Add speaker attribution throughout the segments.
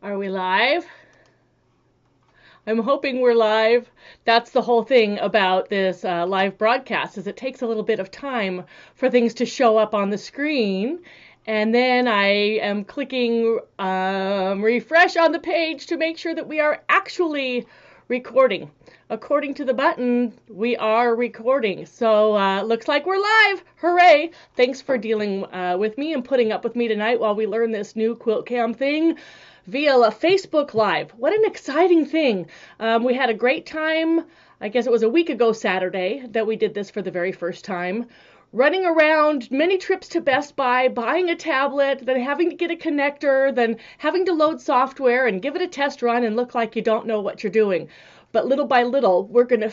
Speaker 1: Are we live? I'm hoping we're live. That's the whole thing about this live broadcast, is it takes a little bit of time for things to show up on the screen. And then I am clicking refresh on the page to make sure that we are actually recording. According to the button, we are recording. So looks like we're live. Hooray! Thanks for dealing with me and putting up with me tonight while we learn this new Quilt-Cam thing via a Facebook Live. What an exciting thing. We had a great time. I guess it was a week ago Saturday that we did this for the very first time. Running around, many trips to Best Buy, buying a tablet, then having to get a connector, then having to load software and give it a test run and look like you don't know what you're doing. But little by little, we're going to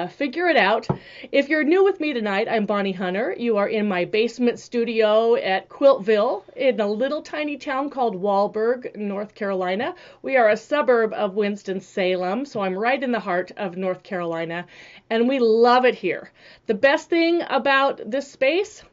Speaker 1: figure it out. If you're new with me tonight, I'm Bonnie Hunter. You are in my basement studio at Quiltville in a little tiny town called Walburg, North Carolina. We are a suburb of Winston-Salem, so I'm right in the heart of North Carolina, and we love it here. The best thing about this space,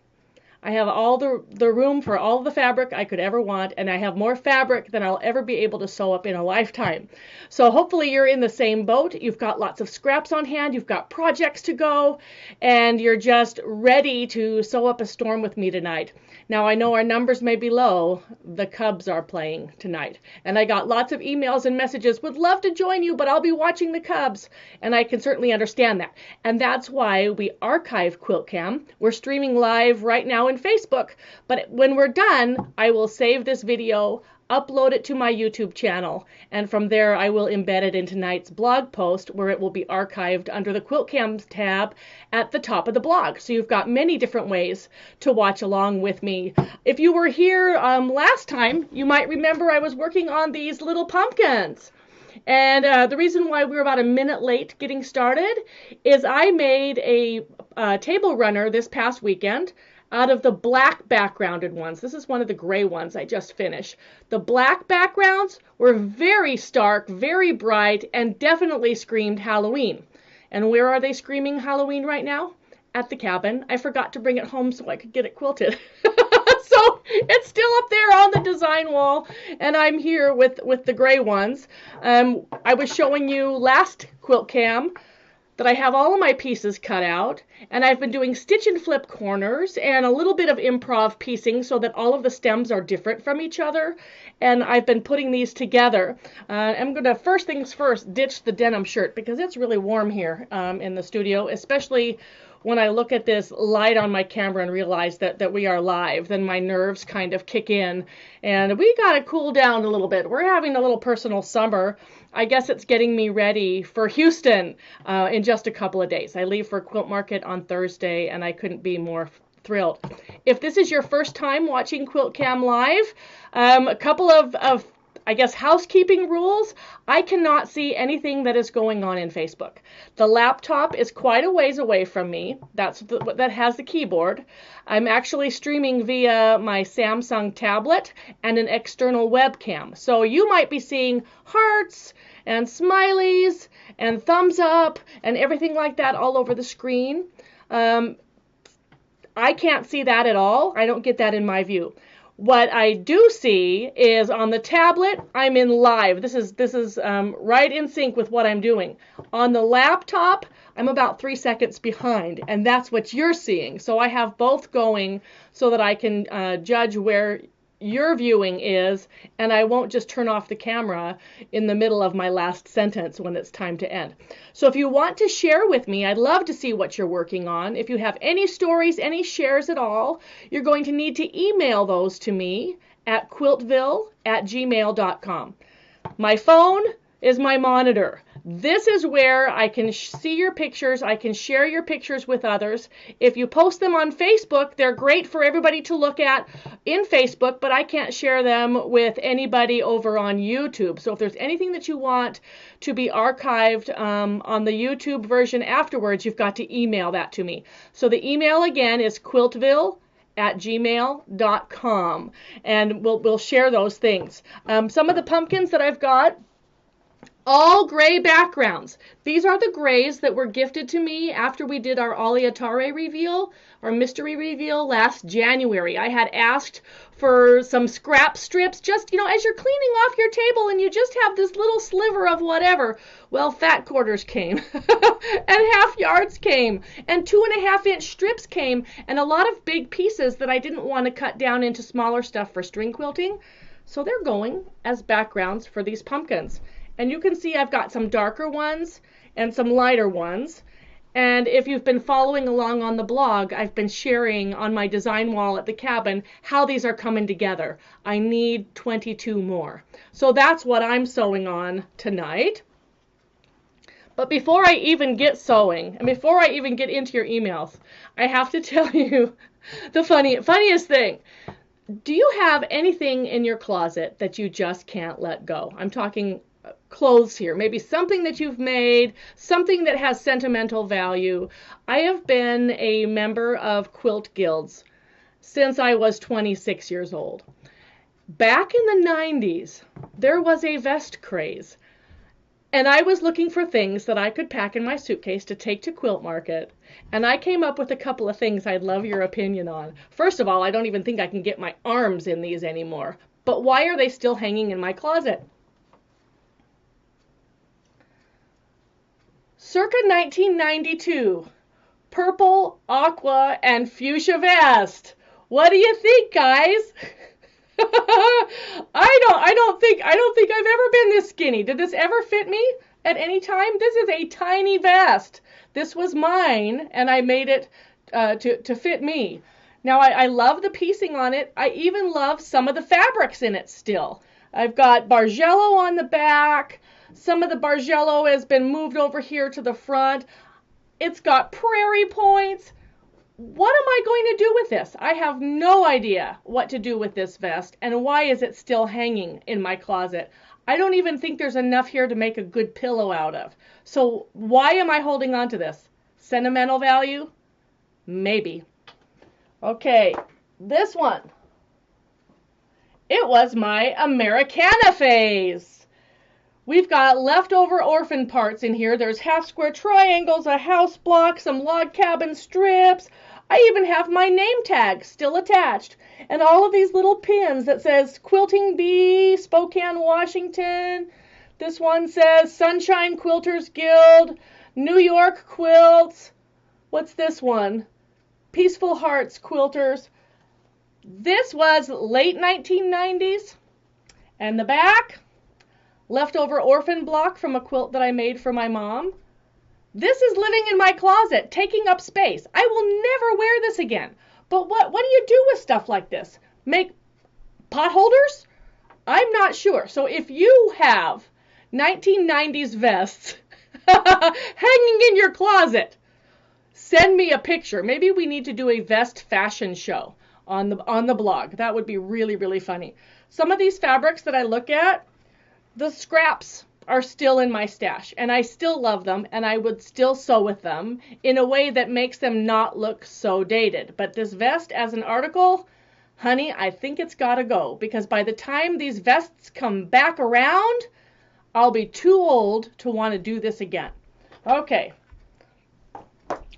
Speaker 1: I have all the room for all the fabric I could ever want, and I have more fabric than I'll ever be able to sew up in a lifetime. So hopefully you're in the same boat. You've got lots of scraps on hand, you've got projects to go, and you're just ready to sew up a storm with me tonight. Now I know our numbers may be low. The Cubs are playing tonight, and I got lots of emails and messages, would love to join you, but I'll be watching the Cubs, and I can certainly understand that. And that's why we archive Quilt-Cam. We're streaming live right now in Facebook, but when we're done, I will save this video, upload it to my YouTube channel, and from there I will embed it in tonight's blog post, where it will be archived under the Quilt-Cam tab at the top of the blog. So you've got many different ways to watch along with me. If you were here last time, you might remember I was working on these little pumpkins. And the reason why we were about a minute late getting started is I made a table runner this past weekend out of the black backgrounded ones. This is one of the gray ones I just finished. The black backgrounds were very stark, very bright, and definitely screamed Halloween. And where are they screaming Halloween right now? At the cabin. I forgot to bring it home so I could get it quilted. So it's still up there on the design wall, and I'm here with the gray ones. I was showing you last Quilt-Cam that I have all of my pieces cut out, and I've been doing stitch and flip corners and a little bit of improv piecing so that all of the stems are different from each other, and I've been putting these together. I'm going to, first things first, ditch the denim shirt because it's really warm here in the studio, especially when I look at this light on my camera and realize that we are live. Then my nerves kind of kick in, and we got to cool down a little bit. We're having a little personal summer. I guess it's getting me ready for Houston in just a couple of days. I leave for Quilt Market on Thursday, and I couldn't be more thrilled. If this is your first time watching Quilt-Cam live, a couple of I guess housekeeping rules. I cannot see anything that is going on in Facebook. The laptop is quite a ways away from me. That has the keyboard. I'm actually streaming via my Samsung tablet and an external webcam. So you might be seeing hearts and smileys and thumbs up and everything like that all over the screen. I can't see that at all. I don't get that in my view. What I do see is on the tablet, I'm in live. This is right in sync with what I'm doing. On the laptop, I'm about 3 seconds behind, and that's what you're seeing. So I have both going so that I can judge where your viewing is, and I won't just turn off the camera in the middle of my last sentence when it's time to end. So if you want to share with me, I'd love to see what you're working on. If you have any stories, any shares at all, you're going to need to email those to me at quiltville@gmail.com. My phone is my monitor. This is where I can see your pictures. I can share your pictures with others. If you post them on Facebook, they're great for everybody to look at in Facebook, but I can't share them with anybody over on YouTube. So if there's anything that you want to be archived on the YouTube version afterwards, you've got to email that to me. So the email again is quiltville@gmail.com, and we'll share those things. Some of the pumpkins that I've got all gray backgrounds. These are the grays that were gifted to me after we did our Aliatare reveal, our mystery reveal last January. I had asked for some scrap strips, just, as you're cleaning off your table and you just have this little sliver of whatever. Well, fat quarters came, and half yards came, and 2.5-inch strips came, and a lot of big pieces that I didn't want to cut down into smaller stuff for string quilting. So they're going as backgrounds for these pumpkins. And you can see I've got some darker ones and some lighter ones. And if you've been following along on the blog, I've been sharing on my design wall at the cabin how these are coming together. I need 22 more. So that's what I'm sewing on tonight. But before I even get sewing, and before I even get into your emails, I have to tell you the funniest thing. Do you have anything in your closet that you just can't let go? I'm talking clothes here, maybe something that you've made, something that has sentimental value. I have been a member of quilt guilds since I was 26 years old. Back in the 90s, there was a vest craze, and I was looking for things that I could pack in my suitcase to take to Quilt Market, and I came up with a couple of things I'd love your opinion on. First of all, I don't even think I can get my arms in these anymore, but why are they still hanging in my closet? Circa 1992, purple, aqua, and fuchsia vest. What do you think, guys? I don't think I've ever been this skinny. Did this ever fit me at any time? This is a tiny vest. This was mine, and I made it to fit me. Now, I love the piecing on it. I even love some of the fabrics in it still. I've got Bargello on the back. Some of the Bargello has been moved over here to the front. It's got prairie points. What am I going to do with this? I have no idea what to do with this vest, and why is it still hanging in my closet? I don't even think there's enough here to make a good pillow out of. So why am I holding on to this? Sentimental value? Maybe. Okay, this one. It was my Americana phase. We've got leftover orphan parts in here. There's half square triangles, a house block, some log cabin strips. I even have my name tag still attached. And all of these little pins that says Quilting Bee, Spokane, Washington. This one says Sunshine Quilters Guild, New York Quilts. What's this one? Peaceful Hearts Quilters. This was late 1990s. And the back, leftover orphan block from a quilt that I made for my mom. This is living in my closet, taking up space. I will never wear this again. But what do you do with stuff like this? Make pot holders? I'm not sure. So if you have 1990s vests hanging in your closet, send me a picture. Maybe we need to do a vest fashion show on the blog. That would be really, really funny. Some of these fabrics that I look at, the scraps are still in my stash, and I still love them, and I would still sew with them in a way that makes them not look so dated. But this vest as an article, honey, I think it's got to go, because by the time these vests come back around, I'll be too old to want to do this again. Okay.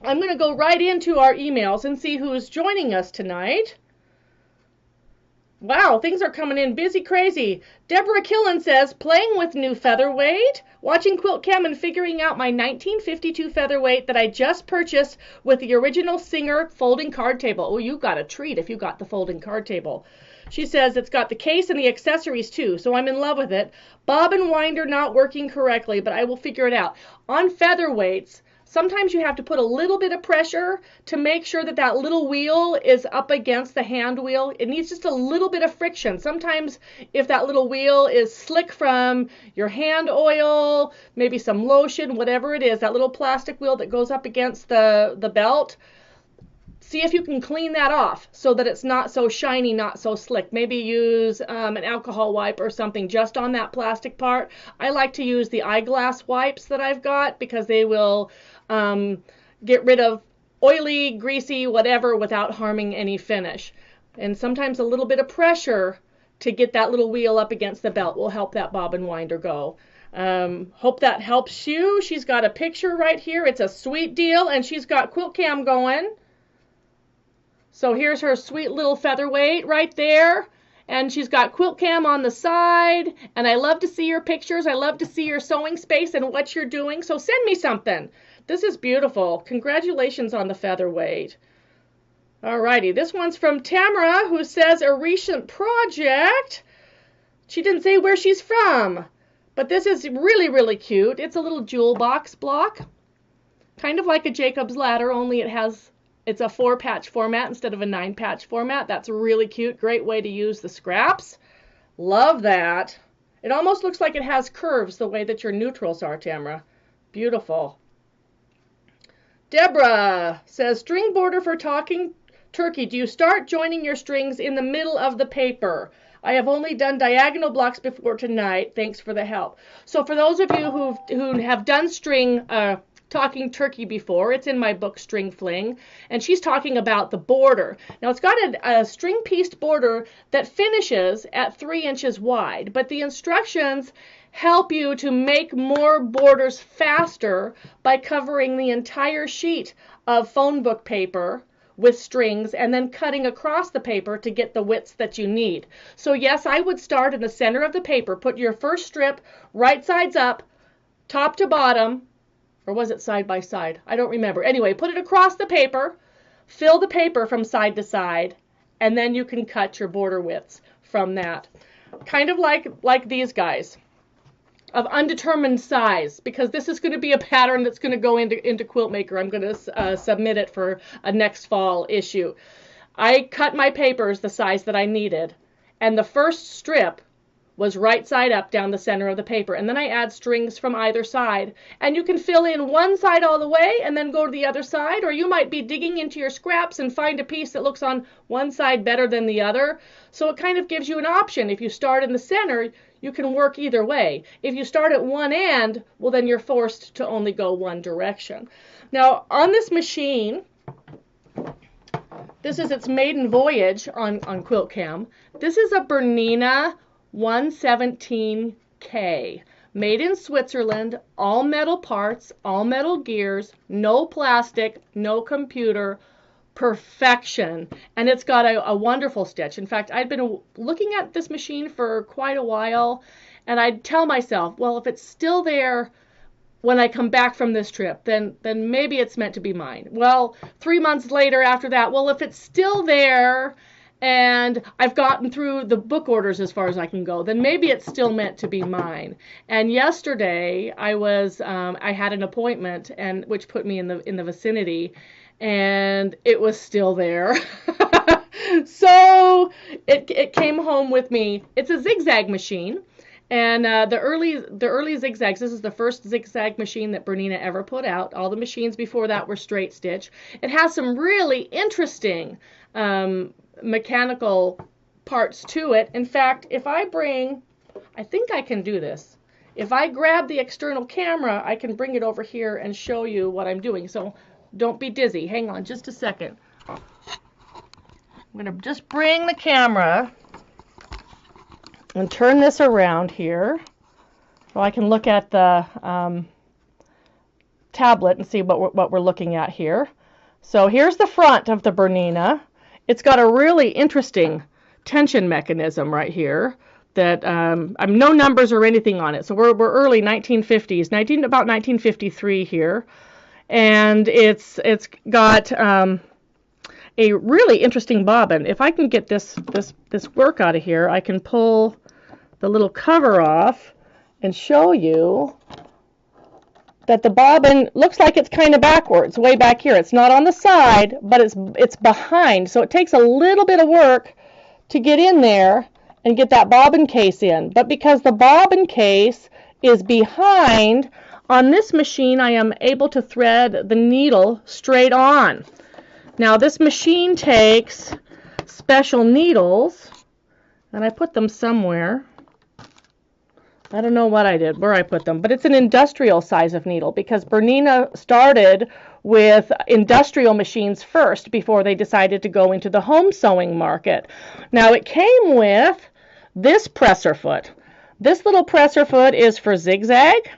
Speaker 1: I'm going to go right into our emails and see who is joining us tonight. Wow, things are coming in busy, crazy. Deborah Killen says, playing with new featherweight, watching Quilt-Cam and figuring out my 1952 featherweight that I just purchased with the original Singer folding card table. Oh, you got a treat if you got the folding card table. She says it's got the case and the accessories too, so I'm in love with it. Bob and winder not working correctly, but I will figure it out. On featherweights, sometimes you have to put a little bit of pressure to make sure that that little wheel is up against the hand wheel. It needs just a little bit of friction. Sometimes if that little wheel is slick from your hand oil, maybe some lotion, whatever it is, that little plastic wheel that goes up against the belt, see if you can clean that off so that it's not so shiny, not so slick. Maybe use an alcohol wipe or something just on that plastic part. I like to use the eyeglass wipes that I've got because they will get rid of oily, greasy, whatever without harming any finish. And sometimes a little bit of pressure to get that little wheel up against the belt will help that bobbin winder go. Hope that helps you. She's got a picture right here. It's a sweet deal, and she's got Quilt-Cam going. So here's her sweet little featherweight right there. And she's got Quilt-Cam on the side. And I love to see your pictures. I love to see your sewing space and what you're doing. So send me something. This is beautiful. Congratulations on the featherweight. Alrighty, this one's from Tamara, who says a recent project. She didn't say where she's from, but this is really, really cute. It's a little jewel box block, kind of like a Jacob's ladder, only it's a 4-patch format instead of a 9-patch format. That's really cute. Great way to use the scraps. Love that. It almost looks like it has curves the way that your neutrals are, Tamara. Beautiful. Deborah says, string border for talking turkey. Do you start joining your strings in the middle of the paper? I have only done diagonal blocks before tonight. Thanks for the help. So for those of you who have done string talking turkey before, it's in my book String Fling, and she's talking about the border. Now it's got a string pieced border that finishes at 3 inches wide, but the instructions help you to make more borders faster by covering the entire sheet of phone book paper with strings and then cutting across the paper to get the widths that you need. So yes, I would start in the center of the paper, put your first strip right sides up, top to bottom, or was it side by side? I don't remember. Anyway, put it across the paper, fill the paper from side to side, and then you can cut your border widths from that. Kind of like these guys, of undetermined size, because this is going to be a pattern that's going to go into Quiltmaker. I'm going to submit it for a next fall issue. I cut my papers the size that I needed, and the first strip was right side up down the center of the paper, and then I add strings from either side, and you can fill in one side all the way and then go to the other side, or you might be digging into your scraps and find a piece that looks on one side better than the other. So it kind of gives you an option. If you start in the center, you can work either way. If you start at one end, well, then you're forced to only go one direction. Now, on this machine, this is its maiden voyage on Quilt-Cam. This is a Bernina 117K, made in Switzerland, all metal parts, all metal gears, no plastic, no computer, perfection. And it's got a wonderful stitch. In fact, I'd been looking at this machine for quite a while, and I'd tell myself, well, if it's still there when I come back from this trip, then maybe it's meant to be mine. Well, 3 months later after that, well, if it's still there and I've gotten through the book orders as far as I can go, then maybe it's still meant to be mine. And yesterday I had an appointment, and which put me in the vicinity, and it was still there. So it came home with me. It's a zigzag machine, and the early zigzags. This is the first zigzag machine that Bernina ever put out. All the machines before that were straight stitch. It has some really interesting mechanical parts to it. In fact, I think I can do this. If I grab the external camera, I can bring it over here and show you what I'm doing. So don't be dizzy. Hang on just a second. I'm going to just bring the camera and turn this around here so I can look at the tablet and see what we're looking at here. So here's the front of the Bernina. It's got a really interesting tension mechanism right here that no numbers or anything on it. So we're early 1950s, about 1953 here, and it's got a really interesting bobbin. If I can get this work out of here, I can pull the little cover off and show you that the bobbin looks like it's kind of backwards, way back here. It's not on the side, but it's behind. So it takes a little bit of work to get in there and get that bobbin case in. But because the bobbin case is behind, on this machine I am able to thread the needle straight on. Now this machine takes special needles, and I put them somewhere. I don't know what I did, where I put them, but it's an industrial size of needle because Bernina started with industrial machines first before they decided to go into the home sewing market. Now it came with this presser foot. This little presser foot is for zigzag,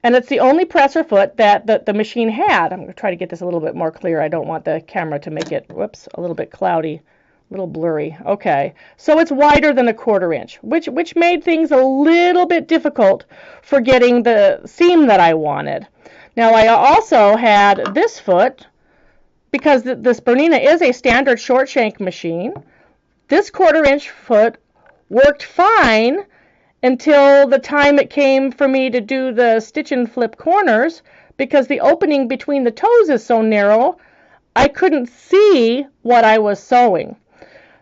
Speaker 1: and it's the only presser foot that the machine had. I'm going to try to get this a little bit more clear. I don't want the camera to make it, whoops, a little bit cloudy, a little blurry. Okay, so it's wider than a 1/4 inch, which made things a little bit difficult for getting the seam that I wanted. Now I also had this foot, because this Bernina is a standard short shank machine. This 1/4 inch foot worked fine until the time it came for me to do the stitch and flip corners, because the opening between the toes is so narrow, I couldn't see what I was sewing.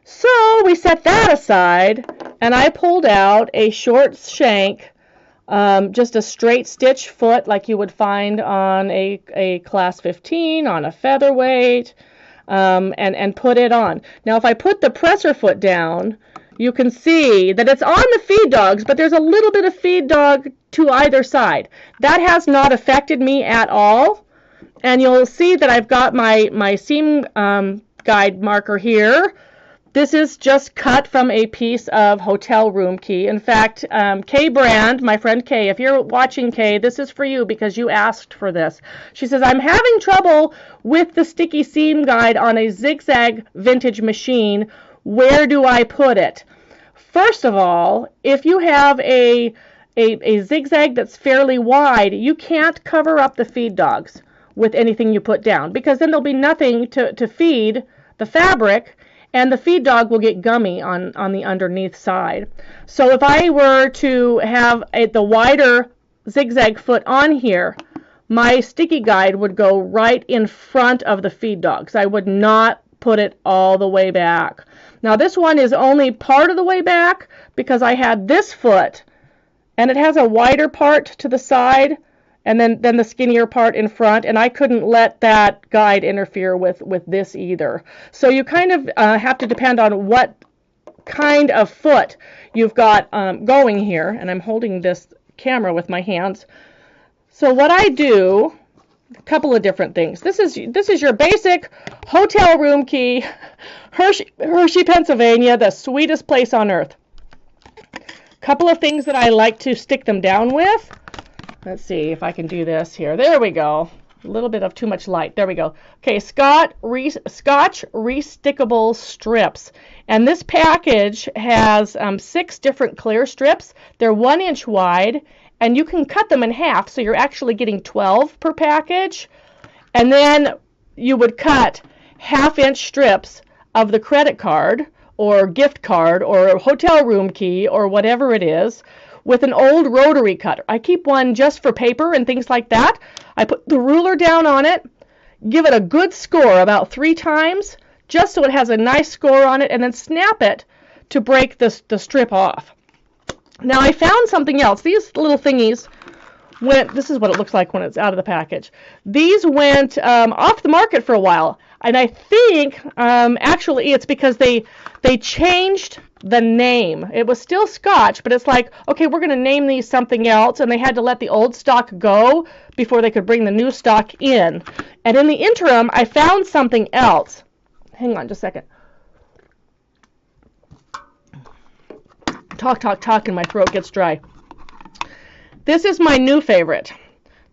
Speaker 1: So we set that aside, and I pulled out a short shank, just a straight stitch foot like you would find on a class 15, on a featherweight, and put it on. Now if I put the presser foot down, you can see that it's on the feed dogs, but there's a little bit of feed dog to either side. That has not affected me at all. And you'll see that I've got my seam guide marker here. This is just cut from a piece of hotel room key. In fact, Kay Brand, my friend Kay, if you're watching, Kay, this is for you because you asked for this. She says, I'm having trouble with the sticky seam guide on a zigzag vintage machine. Where do I put it? First of all, if you have a zigzag that's fairly wide, you can't cover up the feed dogs with anything you put down, because then there'll be nothing to feed the fabric, and the feed dog will get gummy on the underneath side. So if I were to have the wider zigzag foot on here, my sticky guide would go right in front of the feed dogs. I would not put it all the way back. Now this one is only part of the way back because I had this foot, and it has a wider part to the side and then the skinnier part in front, and I couldn't let that guide interfere with this either. So you kind of have to depend on what kind of foot you've got going here, and I'm holding this camera with my hands. So what I do, a couple of different things. This is your basic hotel room key, Hershey, Pennsylvania, the sweetest place on earth. Couple of things that I like to stick them down with. Let's see if I can do this here. There we go. A little bit of too much light. There we go. Okay, Scotch restickable strips. And this package has 6 different clear strips. They're 1 inch wide, and you can cut them in half, so you're actually getting 12 per package. And then you would cut 1/2 inch strips of the credit card or gift card or hotel room key or whatever it is with an old rotary cutter. I keep one just for paper and things like that. I put the ruler down on it, give it a good score about 3 times, just so it has a nice score on it, and then snap it to break the strip off. Now I found something else. These little thingies went, this is what it looks like when it's out of the package. These went off the market for a while, and I think actually it's because they changed the name. It was still Scotch, but it's like, okay, we're going to name these something else, and they had to let the old stock go before they could bring the new stock in. And in the interim, I found something else. Hang on just a second. Talk, and my throat gets dry. This is my new favorite.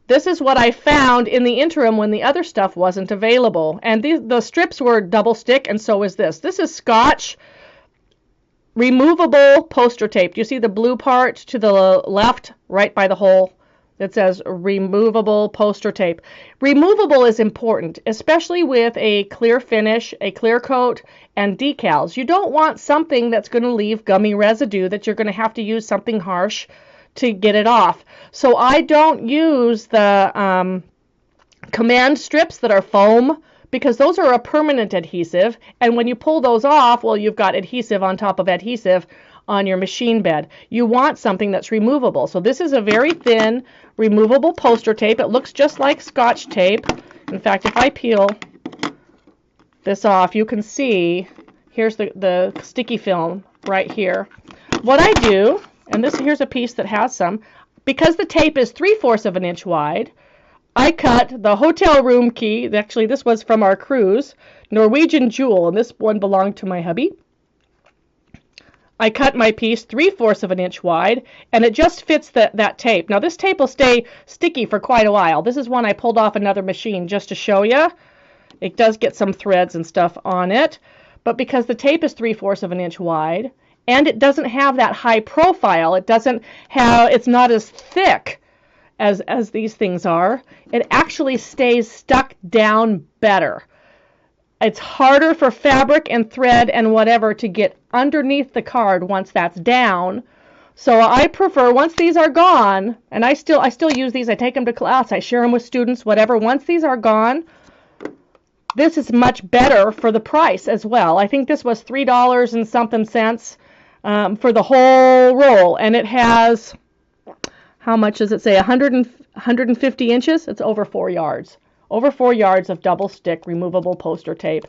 Speaker 1: This is what I found in the interim when the other stuff wasn't available. And the strips were double stick, and so is this. This is Scotch removable poster tape. Do you see the blue part to the left, right by the hole? It says removable poster tape. Removable is important, especially with a clear finish, a clear coat, and decals. You don't want something that's going to leave gummy residue that you're going to have to use something harsh to get it off. So I don't use the command strips that are foam, because those are a permanent adhesive, and when you pull those off, well, you've got adhesive on top of adhesive on your machine bed. You want something that's removable. So this is a very thin removable poster tape. It looks just like Scotch tape. In fact, if I peel this off, you can see here's the sticky film right here. What I do, and here's a piece that has some, because the tape is 3/4 of an inch wide, I cut the hotel room key. Actually, this was from our cruise, Norwegian Jewel, and this one belonged to my hubby. I cut my piece 3/4 of an inch wide, and it just fits that tape. Now this tape will stay sticky for quite a while. This is one I pulled off another machine just to show you. It does get some threads and stuff on it, but because the tape is 3/4 of an inch wide, and it doesn't have that high profile, it's not as thick as these things are, it actually stays stuck down better. It's harder for fabric and thread and whatever to get underneath the card once that's down. So I prefer, once these are gone, and I still use these, I take them to class, I share them with students, whatever. Once these are gone, this is much better for the price as well. I think this was $3 and something cents for the whole roll, and it has, how much does it say, 150 inches? It's over 4 yards. Over 4 yards of double stick removable poster tape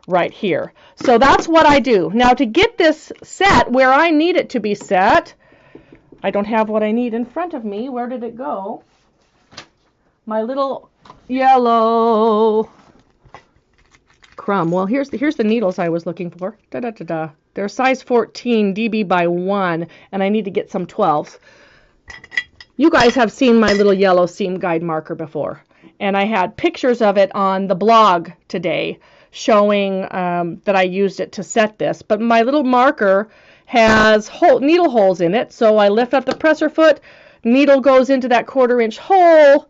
Speaker 1: right here. So that's what I do. Now to get this set where I need it to be set, I don't have what I need in front of me. Where did it go? My little yellow crumb. Well, here's the needles I was looking for. Da-da-da-da. They're size 14 dB by 1, and I need to get some 12s. You guys have seen my little yellow seam guide marker before, and I had pictures of it on the blog today showing that I used it to set this. But my little marker has needle holes in it, so I lift up the presser foot, needle goes into that 1/4 inch hole,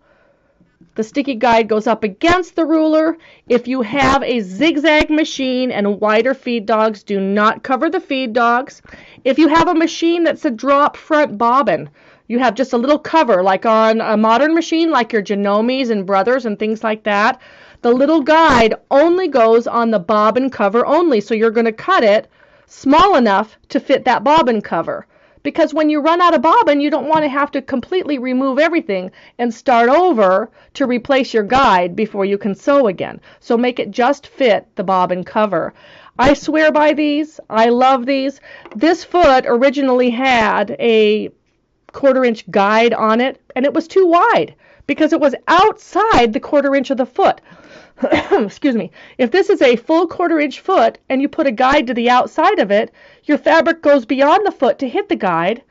Speaker 1: the sticky guide goes up against the ruler. If you have a zigzag machine and wider feed dogs, do not cover the feed dogs. If you have a machine that's a drop front bobbin, you have just a little cover, like on a modern machine, like your Genomes and Brothers and things like that. The little guide only goes on the bobbin cover only, so you're going to cut it small enough to fit that bobbin cover. Because when you run out of bobbin, you don't want to have to completely remove everything and start over to replace your guide before you can sew again. So make it just fit the bobbin cover. I swear by these. I love these. This foot originally had a 1/4 inch guide on it, and it was too wide because it was outside the 1/4 inch of the foot. Excuse me. If this is a full 1/4 inch foot and you put a guide to the outside of it, your fabric goes beyond the foot to hit the guide.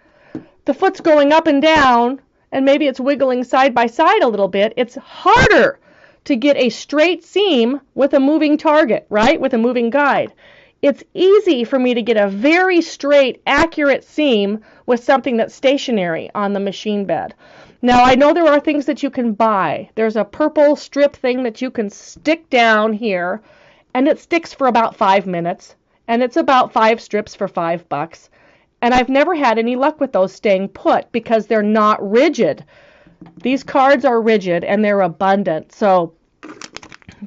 Speaker 1: The foot's going up and down, and maybe it's wiggling side by side a little bit. It's harder to get a straight seam with a moving target, right? With a moving guide. It's easy for me to get a very straight, accurate seam with something that's stationary on the machine bed. Now, I know there are things that you can buy. There's a purple strip thing that you can stick down here, and it sticks for about 5 minutes, and it's about 5 strips for $5. And I've never had any luck with those staying put because they're not rigid. These cards are rigid, and they're abundant. So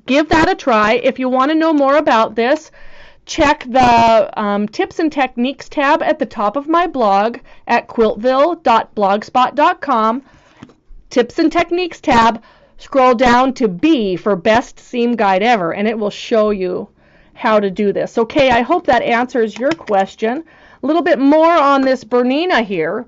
Speaker 1: give that a try. If you want to know more about this, check the tips and techniques tab at the top of my blog at quiltville.blogspot.com. Tips and techniques tab, scroll down to B for best seam guide ever, and it will show you how to do this. Okay, I hope that answers your question. A little bit more on this Bernina here.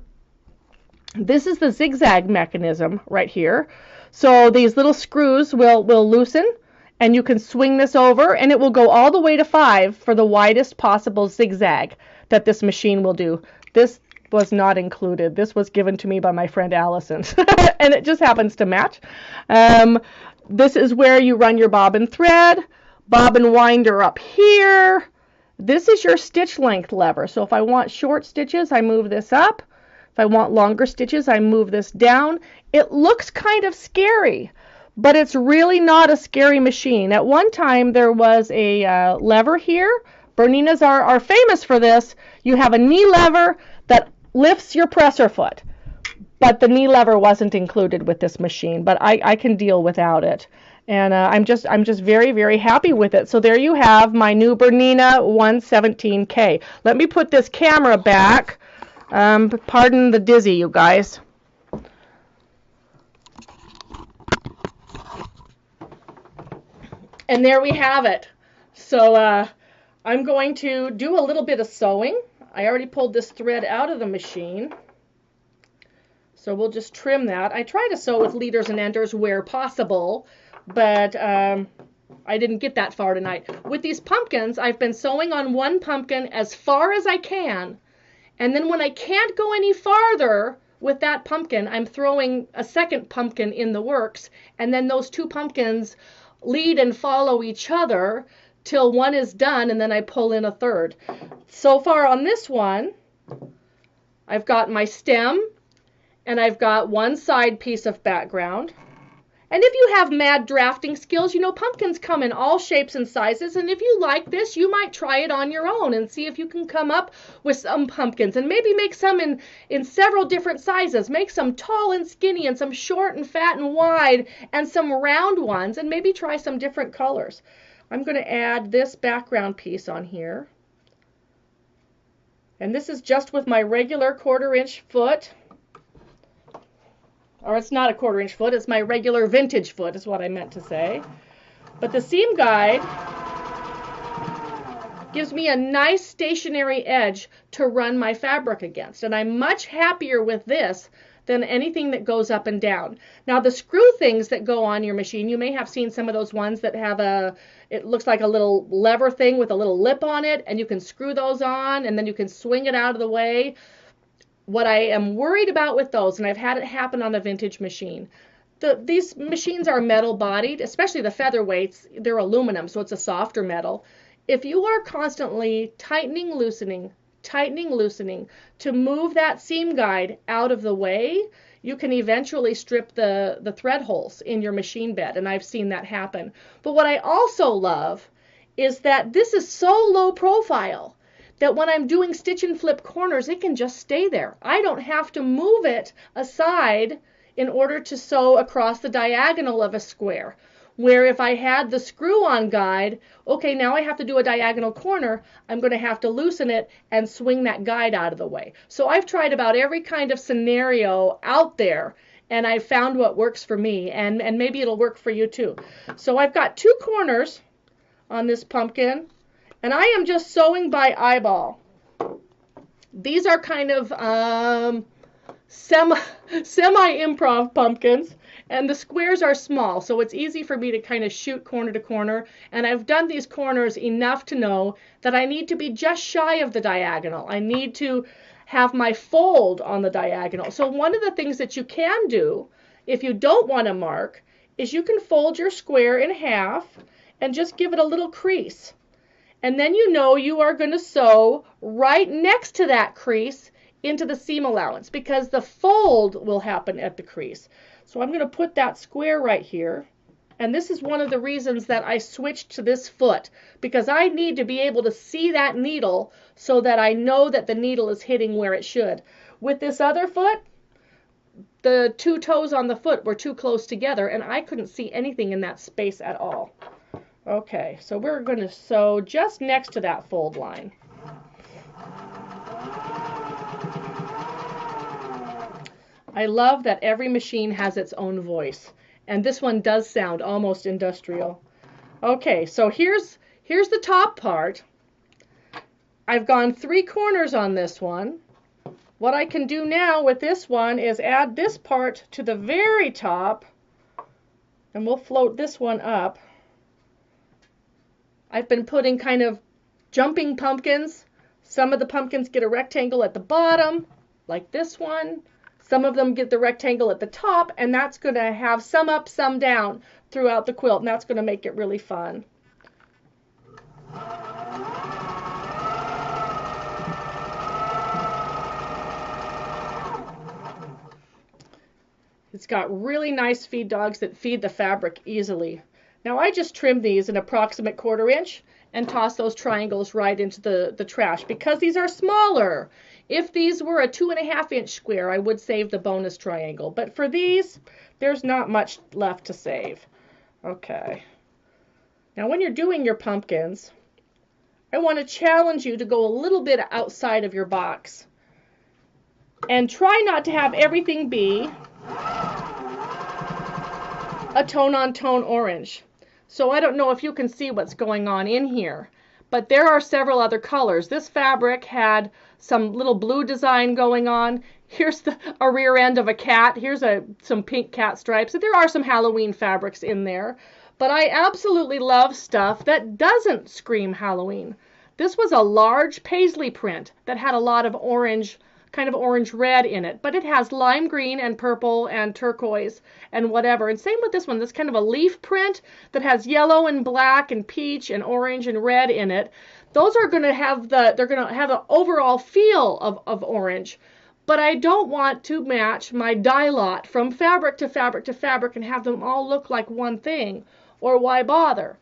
Speaker 1: This is the zigzag mechanism right here. So these little screws will loosen, and you can swing this over, and it will go all the way to 5 for the widest possible zigzag that this machine will do. This was not included. This was given to me by my friend Allison, and it just happens to match. This is where you run your bobbin thread, bobbin winder up here. This is your stitch length lever. So if I want short stitches, I move this up. If I want longer stitches, I move this down. It looks kind of scary, but it's really not a scary machine. At one time, there was a lever here. Berninas are famous for this. You have a knee lever that lifts your presser foot, but the knee lever wasn't included with this machine, but I can deal without it. And I'm just very, very happy with it. So there you have my new Bernina 117K. Let me put this camera back. Pardon the dizzy, you guys. And there we have it. So I'm going to do a little bit of sewing. I already pulled this thread out of the machine. So we'll just trim that. I try to sew with leaders and enders where possible, but I didn't get that far tonight. With these pumpkins, I've been sewing on one pumpkin as far as I can, And then when I can't go any farther with that pumpkin, I'm throwing a second pumpkin in the works, and then those two pumpkins lead and follow each other till one is done, and then I pull in a third. So far on this one, I've got my stem, and I've got one side piece of background. And if you have mad drafting skills, you know, pumpkins come in all shapes and sizes, and if you like this, you might try it on your own and see if you can come up with some pumpkins, and maybe make some in several different sizes. Make some tall and skinny, and some short and fat and wide, and some round ones, and maybe try some different colors. I'm going to add this background piece on here. And this is just with my regular 1/4-inch foot. Or it's not a 1/4-inch foot, it's my regular vintage foot is what I meant to say. But the seam guide gives me a nice stationary edge to run my fabric against. And I'm much happier with this than anything that goes up and down. Now the screw things that go on your machine, you may have seen some of those ones that have it looks like a little lever thing with a little lip on it, and you can screw those on and then you can swing it out of the way. What I am worried about with those, and I've had it happen on a vintage machine, these machines are metal bodied, especially the featherweights, they're aluminum, so it's a softer metal. If you are constantly tightening, loosening to move that seam guide out of the way, you can eventually strip the thread holes in your machine bed, and I've seen that happen. But what I also love is that this is so low profile that when I'm doing stitch and flip corners, it can just stay there. I don't have to move it aside in order to sew across the diagonal of a square. Where if I had the screw-on guide, okay, now I have to do a diagonal corner, I'm going to have to loosen it and swing that guide out of the way. So I've tried about every kind of scenario out there, and I've found what works for me, and maybe it'll work for you too. So I've got 2 corners on this pumpkin, and I am just sewing by eyeball. These are kind of semi-improv pumpkins, and the squares are small, so it's easy for me to kind of shoot corner to corner, and I've done these corners enough to know that I need to be just shy of the diagonal. I need to have my fold on the diagonal. So one of the things that you can do if you don't want to mark is you can fold your square in half and just give it a little crease. And then you know you are going to sew right next to that crease into the seam allowance, because the fold will happen at the crease. So I'm going to put that square right here. And this is one of the reasons that I switched to this foot, because I need to be able to see that needle so that I know that the needle is hitting where it should. With this other foot, the 2 toes on the foot were too close together, and I couldn't see anything in that space at all. Okay, so we're going to sew just next to that fold line. I love that every machine has its own voice, and this one does sound almost industrial. Okay, so here's the top part. I've gone 3 corners on this one. What I can do now with this one is add this part to the very top, and we'll float this one up. I've been putting kind of jumping pumpkins. Some of the pumpkins get a rectangle at the bottom, like this one. Some of them get the rectangle at the top, and that's going to have some up, some down throughout the quilt, and that's going to make it really fun. It's got really nice feed dogs that feed the fabric easily. Now I just trimmed these an approximate 1/4 inch and toss those triangles right into the trash because these are smaller. If these were a 2.5 inch square, I would save the bonus triangle. But for these, there's not much left to save. Okay. Now when you're doing your pumpkins, I want to challenge you to go a little bit outside of your box. And try not to have everything be a tone-on-tone orange. So I don't know if you can see what's going on in here, but there are several other colors. This fabric had some little blue design going on. Here's a rear end of a cat. Here's some pink cat stripes. So there are some Halloween fabrics in there, but I absolutely love stuff that doesn't scream Halloween. This was a large paisley print that had a lot of orange, kind of orange red in it, but it has lime green and purple and turquoise and whatever. And same with this one. This kind of a leaf print that has yellow and black and peach and orange and red in it. Those are going to have they're going to have an overall feel of orange. But I don't want to match my dye lot from fabric to fabric to fabric and have them all look like one thing, or why bother?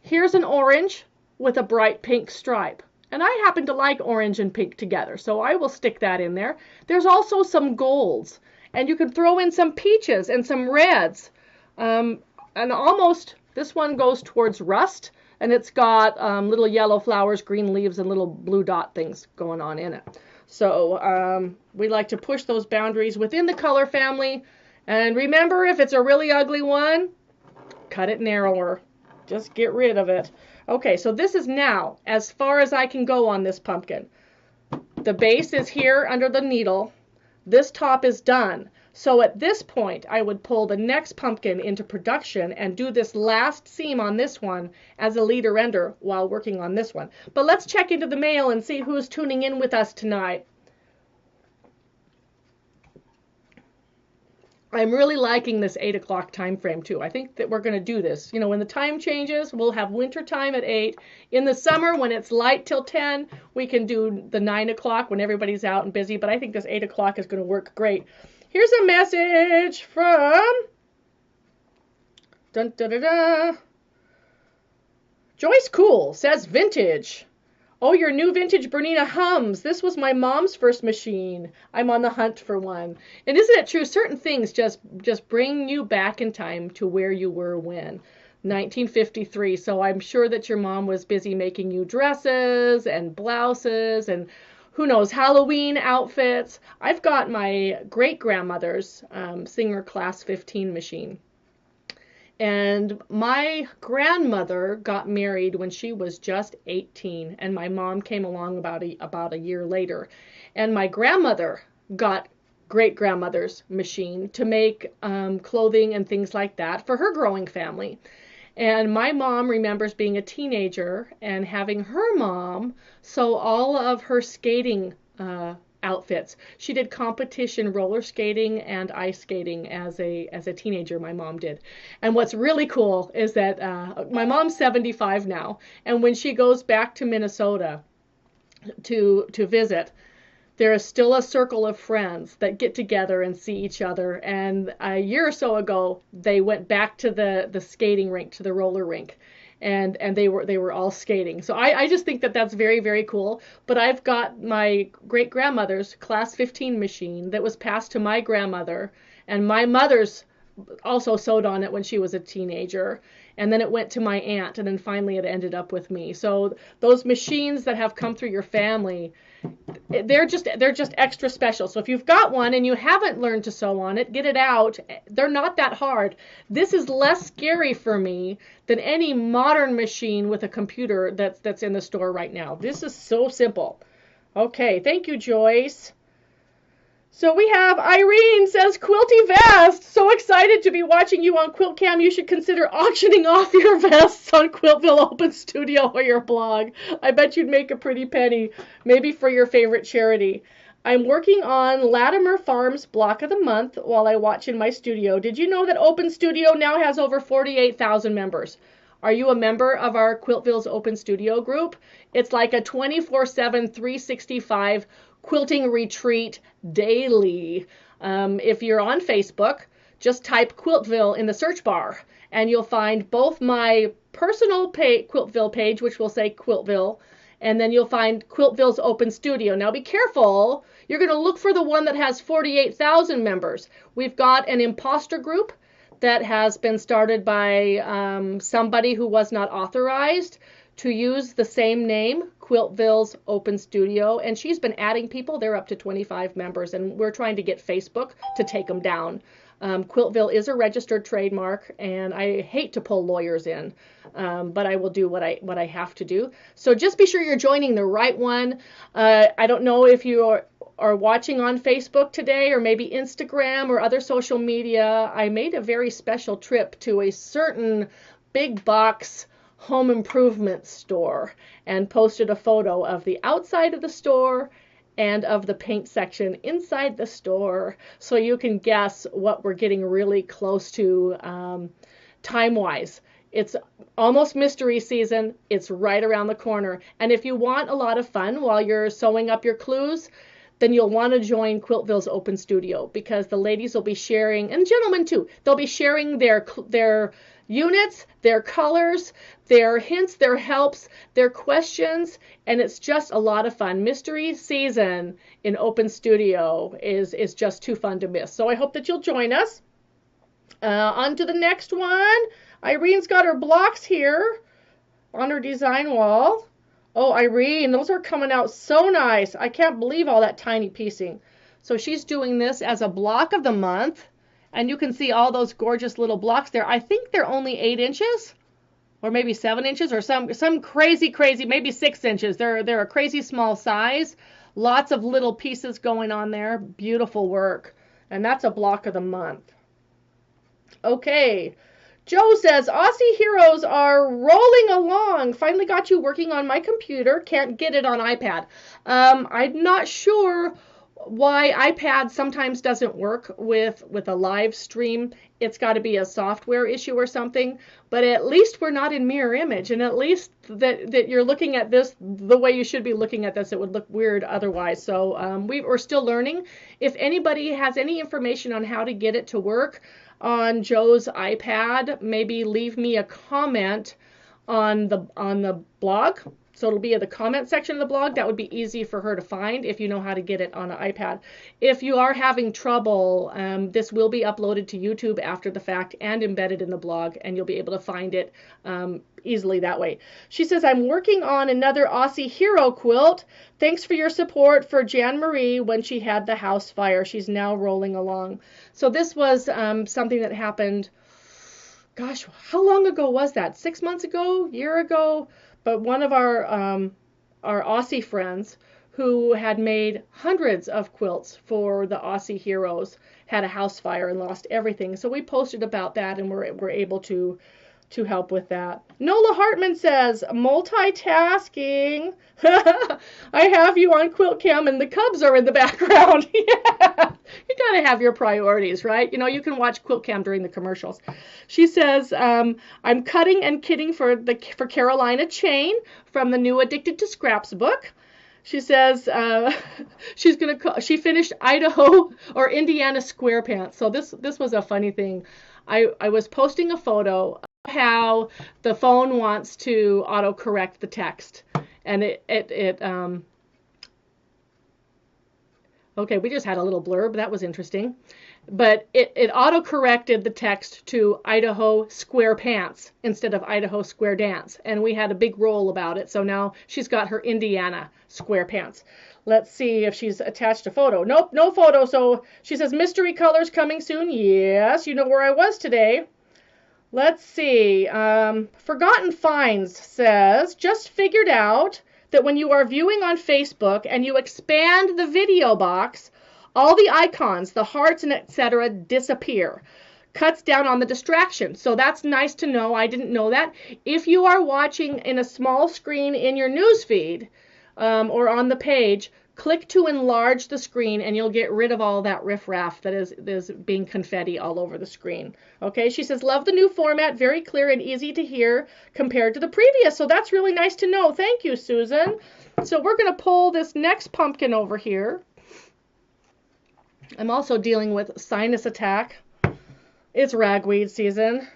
Speaker 1: Here's an orange with a bright pink stripe. And I happen to like orange and pink together, so I will stick that in there. There's also some golds, and you can throw in some peaches and some reds. And almost, this one goes towards rust, and it's got little yellow flowers, green leaves, and little blue dot things going on in it. So we like to push those boundaries within the color family. And remember, if it's a really ugly one, cut it narrower. Just get rid of it. Okay, so this is now as far as I can go on this pumpkin. The base is here under the needle. This top is done. So at this point, I would pull the next pumpkin into production and do this last seam on this one as a leader ender while working on this one. But let's check into the mail and see who's tuning in with us tonight. I'm really liking this 8 o'clock time frame too. I think that we're going to do this. You know, when the time changes, we'll have winter time at 8. In the summer, when it's light till 10, we can do the 9 o'clock when everybody's out and busy. But I think this 8 o'clock is going to work great. Here's a message from dun, dun, dun, dun. Joyce Cool says vintage. Oh, your new vintage Bernina hums. This was my mom's first machine. I'm on the hunt for one. And isn't it true? Certain things just bring you back in time to where you were when. 1953. So I'm sure that your mom was busy making you dresses and blouses and who knows, Halloween outfits. I've got my great-grandmother's Singer Class 15 machine. And my grandmother got married when she was just 18, and my mom came along about a year later. And my grandmother got great-grandmother's machine to make clothing and things like that for her growing family. And my mom remembers being a teenager and having her mom sew all of her skating outfits. She did competition roller skating and ice skating as a teenager. My mom did. And what's really cool is that my mom's 75 now, and when she goes back to Minnesota to visit, there is still a circle of friends that get together and see each other. And a year or so ago, they went back to the skating rink, to the roller rink. And they were all skating. So I just think that that's very, very cool. But I've got my great-grandmother's Class 15 machine that was passed to my grandmother. And my mother's also sewed on it when she was a teenager. And then it went to my aunt. And then finally it ended up with me. So those machines that have come through your family, they're just extra special. So if you've got one and you haven't learned to sew on it, get it out. They're not that hard. This is less scary for me than any modern machine with a computer that's in the store right now. This is so simple. Okay, thank you, Joyce. So we have Irene says, Quilty Vest. So excited to be watching you on Quilt-Cam. You should consider auctioning off your vests on Quiltville Open Studio or your blog. I bet you'd make a pretty penny, maybe for your favorite charity. I'm working on Latimer Farms Block of the Month while I watch in my studio. Did you know that Open Studio now has over 48,000 members? Are you a member of our Quiltville's Open Studio group? It's like a 24/7, 365 quilting retreat daily. If you're on Facebook, just type Quiltville in the search bar and you'll find both my personal Quiltville page, which will say Quiltville, and then you'll find Quiltville's Open Studio. Now be careful. You're going to look for the one that has 48,000 members. We've got an imposter group that has been started by somebody who was not authorized to use the same name, Quiltville's Open Studio, and she's been adding people. They're up to 25 members, and we're trying to get Facebook to take them down. Quiltville is a registered trademark, and I hate to pull lawyers in, but I will do what I have to do. So just be sure you're joining the right one. I don't know if you are watching on Facebook today or maybe Instagram or other social media. I made a very special trip to a certain big box home improvement store and posted a photo of the outside of the store and of the paint section inside the store, so you can guess what we're getting really close to time-wise. It's almost mystery season. It's right around the corner. And if you want a lot of fun while you're sewing up your clues, then you'll want to join Quiltville's Open Studio, because the ladies will be sharing, and gentlemen too, they'll be sharing their units, their colors, their hints, their helps, their questions, and it's just a lot of fun. Mystery season in Open Studio is just too fun to miss. So I hope that you'll join us. On to the next one. Irene's got her blocks here on her design wall. Oh, Irene, those are coming out so nice. I can't believe all that tiny piecing. So she's doing this as a block of the month. And you can see all those gorgeous little blocks there. I think they're only 8 inches or maybe 7 inches or some crazy, maybe 6 inches. They're a crazy small size. Lots of little pieces going on there. Beautiful work. And that's a block of the month. Okay. Joe says, Aussie Heroes are rolling along. Finally got you working on my computer. Can't get it on iPad. I'm not sure why iPad sometimes doesn't work with a live stream. It's got to be a software issue or something. But at least we're not in mirror image. And at least that you're looking at this the way you should be looking at this. It would look weird otherwise. So we're still learning. If anybody has any information on how to get it to work on Joe's iPad, maybe leave me a comment on the blog. So it'll be in the comment section of the blog. That would be easy for her to find if you know how to get it on an iPad. If you are having trouble, this will be uploaded to YouTube after the fact and embedded in the blog, and you'll be able to find it easily that way. She says, I'm working on another Aussie Hero quilt. Thanks for your support for Jan Marie when she had the house fire. She's now rolling along. So this was something that happened, gosh, how long ago was that? 6 months ago? Year ago? But one of our Aussie friends who had made hundreds of quilts for the Aussie Heroes had a house fire and lost everything. So we posted about that, and we're able to help with that. Nola Hartman says, multitasking. I have you on Quilt-Cam and the Cubs are in the background. Yeah. You gotta have your priorities, right? You know, you can watch Quilt-Cam during the commercials. She says, I'm cutting and kitting for Carolina Chain from the new Addicted to Scraps book. She says she finished Idaho or Indiana square pants. So this was a funny thing. I was posting a photo of how the phone wants to autocorrect the text, and okay, we just had a little blurb. That was interesting. But it auto-corrected the text to Idaho square pants instead of Idaho square dance. And we had a big roll about it. So now she's got her Indiana square pants. Let's see if she's attached a photo. Nope, no photo. So she says, mystery colors coming soon. Yes, you know where I was today. Let's see. Forgotten Finds says, just figured out that when you are viewing on Facebook and you expand the video box, all the icons, the hearts and etc. disappear. Cuts down on the distraction. So that's nice to know. I didn't know that. If you are watching in a small screen in your news feed or on the page, click to enlarge the screen and you'll get rid of all that riffraff that is being confetti all over the screen. Okay, she says, love the new format, very clear and easy to hear compared to the previous. So that's really nice to know. Thank you, Susan. So we're going to pull this next pumpkin over here. I'm also dealing with sinus attack. It's ragweed season.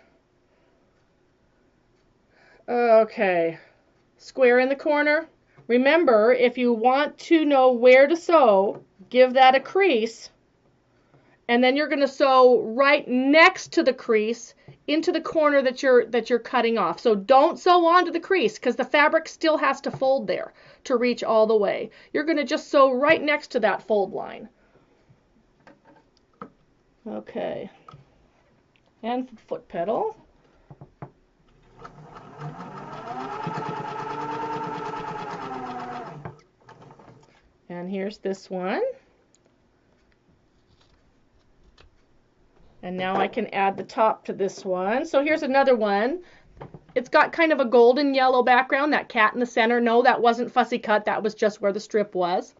Speaker 1: Okay, square in the corner. Remember, if you want to know where to sew, give that a crease, and then you're going to sew right next to the crease into the corner that you're cutting off. So don't sew onto the crease because the fabric still has to fold there to reach all the way. You're going to just sew right next to that fold line. Okay, and foot pedal. And here's this one. And now I can add the top to this one. So here's another one It's got kind of a golden yellow background, that cat in the center. No, that wasn't fussy cut. That was just where the strip was.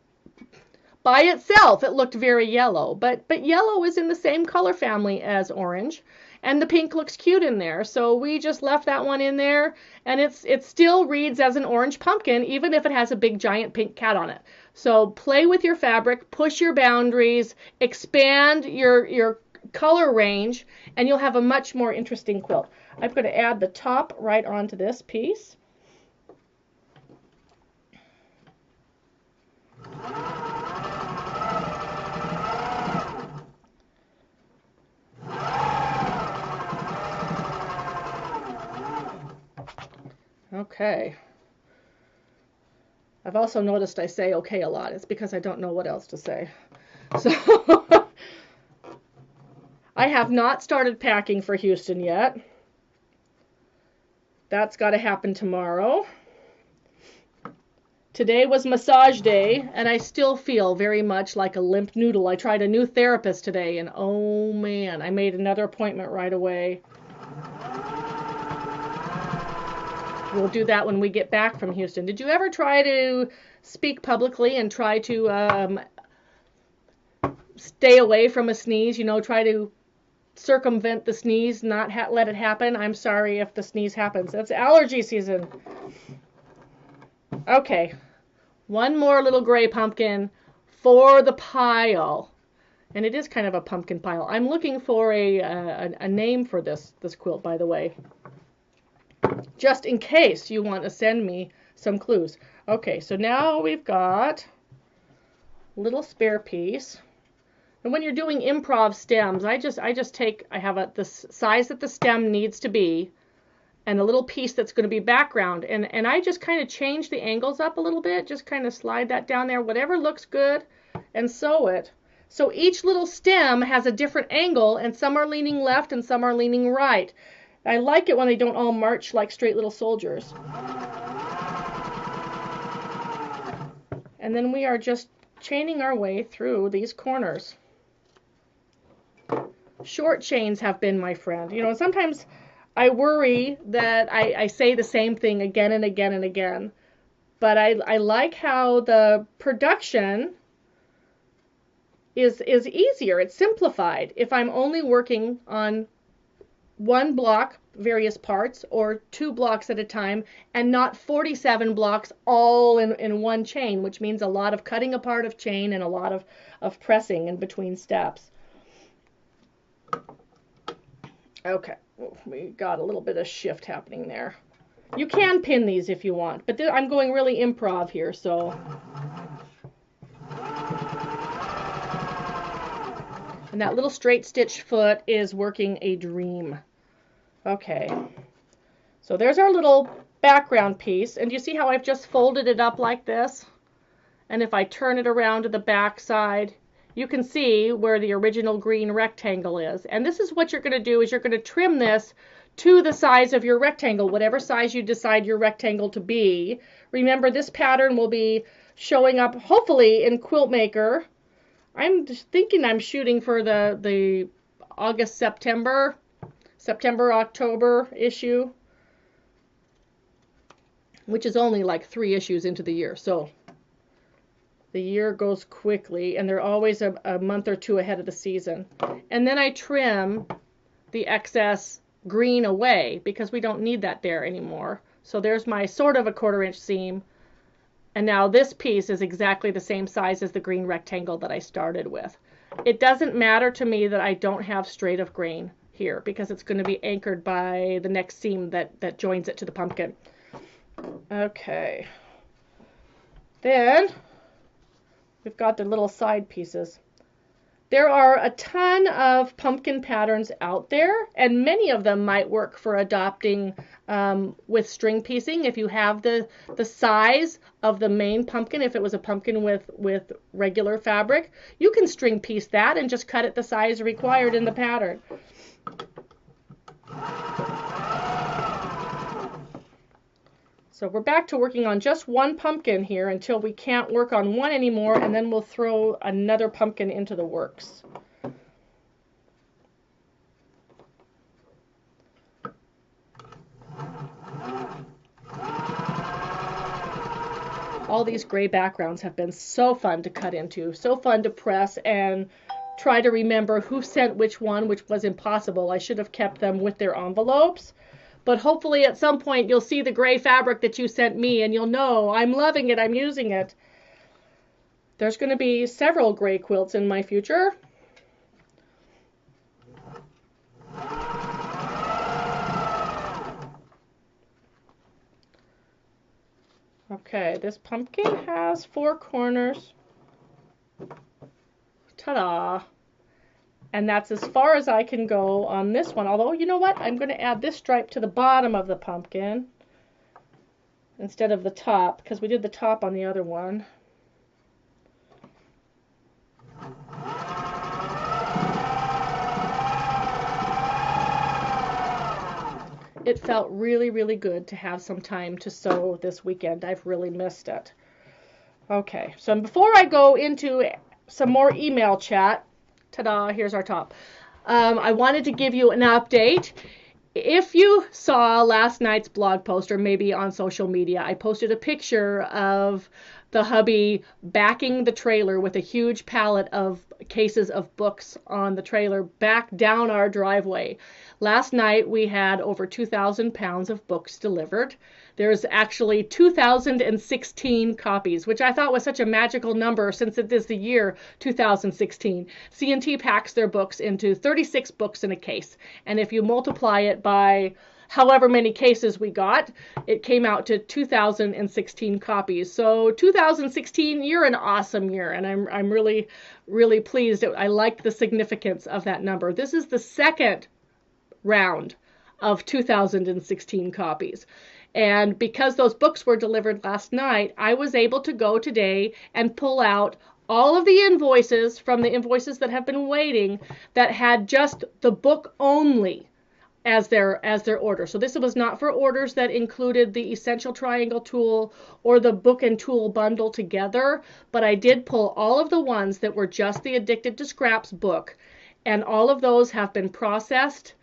Speaker 1: By itself, it looked very yellow, but yellow is in the same color family as orange, and the pink looks cute in there. So we just left that one in there, and it still reads as an orange pumpkin, even if it has a big giant pink cat on it. So play with your fabric, push your boundaries, expand your color range, and you'll have a much more interesting quilt. I'm going to add the top right onto this piece. Okay. I've also noticed I say okay a lot. It's because I don't know what else to say. So I have not started packing for Houston yet. That's got to happen tomorrow. Today was massage day, and I still feel very much like a limp noodle. I tried a new therapist today, and oh man, I made another appointment right away. We'll do that when we get back from Houston. Did you ever try to speak publicly and try to stay away from a sneeze? You know, try to circumvent the sneeze, not let it happen? I'm sorry if the sneeze happens. It's allergy season. Okay, one more little gray pumpkin for the pile. And it is kind of a pumpkin pile. I'm looking for a name for this quilt, by the way, just in case you want to send me some clues. Okay, so now we've got a little spare piece. And when you're doing improv stems, I have the size that the stem needs to be, and a little piece that's going to be background. And I just kind of change the angles up a little bit, just kind of slide that down there, whatever looks good, and sew it. So each little stem has a different angle, and some are leaning left and some are leaning right. I like it when they don't all march like straight little soldiers. And then we are just chaining our way through these corners. Short chains have been my friend. You know, sometimes I worry that I say the same thing again and again and again. But I like how the production is easier. It's simplified. If I'm only working on one block, various parts, or 2 blocks at a time, and not 47 blocks all in one chain, which means a lot of cutting apart of chain and a lot of pressing in between steps. Okay, we got a little bit of shift happening there. You can pin these if you want, but I'm going really improv here, so. And that little straight stitch foot is working a dream. Okay, so there's our little background piece, and you see how I've just folded it up like this? And if I turn it around to the back side, you can see where the original green rectangle is. And this is what you're going to do, is you're going to trim this to the size of your rectangle, whatever size you decide your rectangle to be. Remember, this pattern will be showing up hopefully in Quilt Maker. I'm just thinking I'm shooting for the August, September, October issue, which is only like 3 issues into the year. So the year goes quickly, and they're always a month or 2 ahead of the season. And then I trim the excess green away because we don't need that there anymore. So there's my sort of a 1/4 inch seam. And now this piece is exactly the same size as the green rectangle that I started with. It doesn't matter to me that I don't have straight of grain here because it's going to be anchored by the next seam that joins it to the pumpkin. Okay. Then we've got the little side pieces. There are a ton of pumpkin patterns out there, and many of them might work for adopting with string piecing if you have the size of the main pumpkin. If it was a pumpkin with regular fabric, you can string piece that and just cut it the size required in the pattern. So we're back to working on just one pumpkin here until we can't work on one anymore, and then we'll throw another pumpkin into the works. all these gray backgrounds have been so fun to cut into, so fun to press and try to remember who sent which one, which was impossible. I should have kept them with their envelopes. But hopefully at some point you'll see the gray fabric that you sent me and you'll know I'm loving it, I'm using it. There's going to be several gray quilts in my future. Okay, this pumpkin has 4 corners. Ta-da! And that's as far as I can go on this one. Although, you know what? I'm going to add this stripe to the bottom of the pumpkin instead of the top, because we did the top on the other one. It felt really, really good to have some time to sew this weekend. I've really missed it. Okay, so before I go into some more email chat, ta-da, here's our top. I wanted to give you an update. If you saw last night's blog post or maybe on social media, I posted a picture of the hubby backing the trailer with a huge pallet of cases of books on the trailer back down our driveway. Last night we had over 2,000 pounds of books delivered. There's actually 2,016 copies, which I thought was such a magical number since it is the year 2016. C&T packs their books into 36 books in a case. And if you multiply it by however many cases we got, it came out to 2,016 copies. So 2016, you're an awesome year, and I'm really, really pleased. I like the significance of that number. This is the second round of 2016 copies. And because those books were delivered last night, I was able to go today and pull out all of the invoices from the invoices that have been waiting that had just the book only as their order. So this was not for orders that included the Essential Triangle tool or the book and tool bundle together, but I did pull all of the ones that were just the Addicted to Scraps book, and all of those have been processed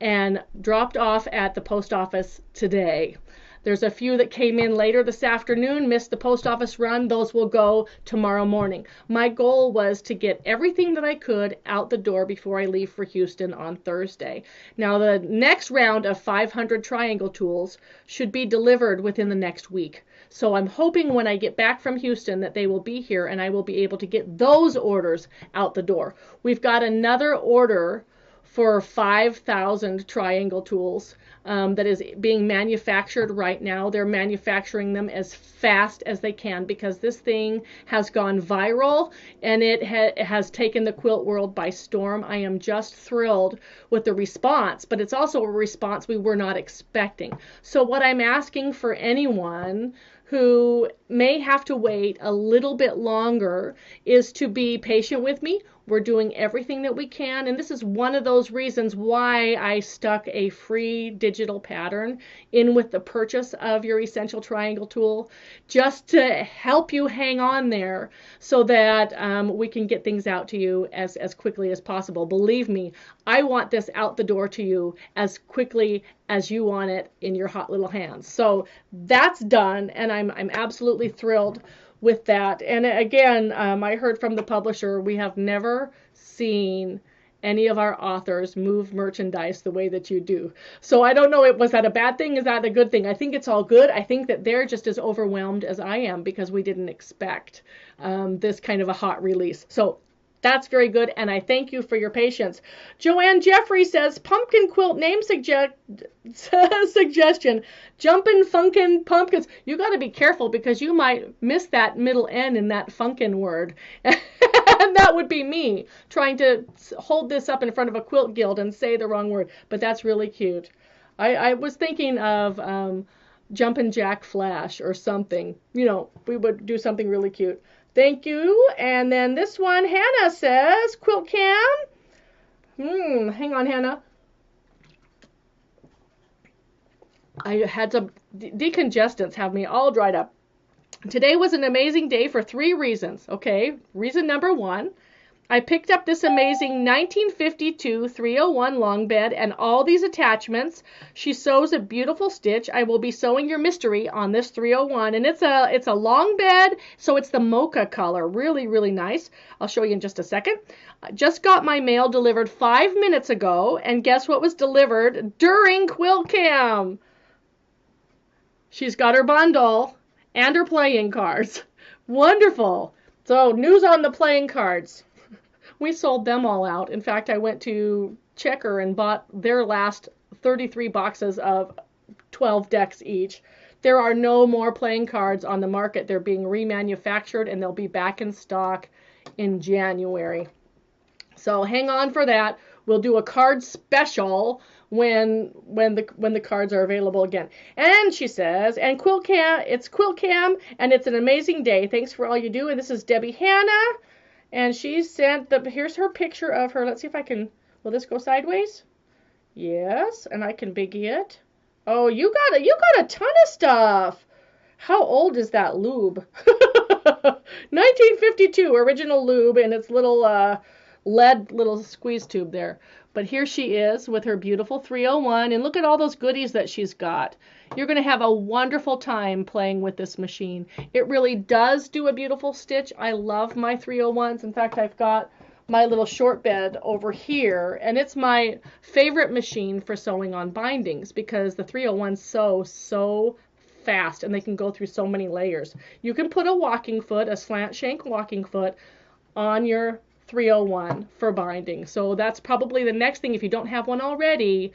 Speaker 1: and dropped off at the post office today. There's a few that came in later this afternoon, missed the post office run. Those will go tomorrow morning. My goal was to get everything that I could out the door before I leave for Houston on Thursday. Now, the next round of 500 triangle tools should be delivered within the next week. So I'm hoping when I get back from Houston that they will be here and I will be able to get those orders out the door. We've got another order for 5,000 triangle tools that is being manufactured right now. They're manufacturing them as fast as they can because this thing has gone viral and it has taken the quilt world by storm. I am just thrilled with the response, but it's also a response we were not expecting. So what I'm asking for anyone who may have to wait a little bit longer is to be patient with me. We're doing everything that we can, and this is one of those reasons why I stuck a free digital pattern in with the purchase of your Essential Triangle tool, just to help you hang on there so that we can get things out to you as quickly as possible. Believe me, I want this out the door to you as quickly as you want it in your hot little hands. So that's done, and I'm absolutely thrilled with that. And again, I heard from the publisher, we have never seen any of our authors move merchandise the way that you do. So I don't know, was that a bad thing? Is that a good thing? I think it's all good. I think that they're just as overwhelmed as I am because we didn't expect this kind of a hot release. So that's very good, and I thank you for your patience. Joanne Jeffrey says, pumpkin quilt name suggestion, Jumpin' Funkin' Pumpkins. You got to be careful because you might miss that middle N in that funkin' word. And that would be me trying to hold this up in front of a quilt guild and say the wrong word, but that's really cute. I was thinking of Jumpin' Jack Flash or something. You know, we would do something really cute. Thank you. And then this one, Hannah says, Quilt-Cam. Hang on, Hannah. I had some decongestants have me all dried up. Today was an amazing day for 3 reasons. Okay, reason number 1 I picked up this amazing 1952 301 long bed and all these attachments. She sews a beautiful stitch. I will be sewing your mystery on this 301, and it's a long bed, so it's the mocha color. Really, really nice. I'll show you in just a second. I just got my mail delivered 5 minutes ago, and guess what was delivered during Quilt-Cam? She's got her bundle and her playing cards. Wonderful. So, news on the playing cards. We sold them all out. In fact, I went to Checker and bought their last 33 boxes of 12 decks each. There are no more playing cards on the market. They're being remanufactured and they'll be back in stock in January. So hang on for that. We'll do a card special when the cards are available again. And she says, and Quilt-Cam, it's Quilt-Cam, and it's an amazing day. Thanks for all you do. And this is Debbie Hanna. And she sent here's her picture of her. Let's see if I can, will this go sideways? Yes, and I can biggie it. Oh, you got a ton of stuff. How old is that lube? 1952 original lube, and its little lead little squeeze tube there. But here she is with her beautiful 301, and look at all those goodies that she's got. You're going to have a wonderful time playing with this machine. It really does do a beautiful stitch. I love my 301s. In fact, I've got my little short bed over here, and it's my favorite machine for sewing on bindings because the 301s sew so fast and they can go through so many layers. You can put a walking foot, a slant shank walking foot, on your 301 for binding. So that's probably the next thing. If you don't have one already,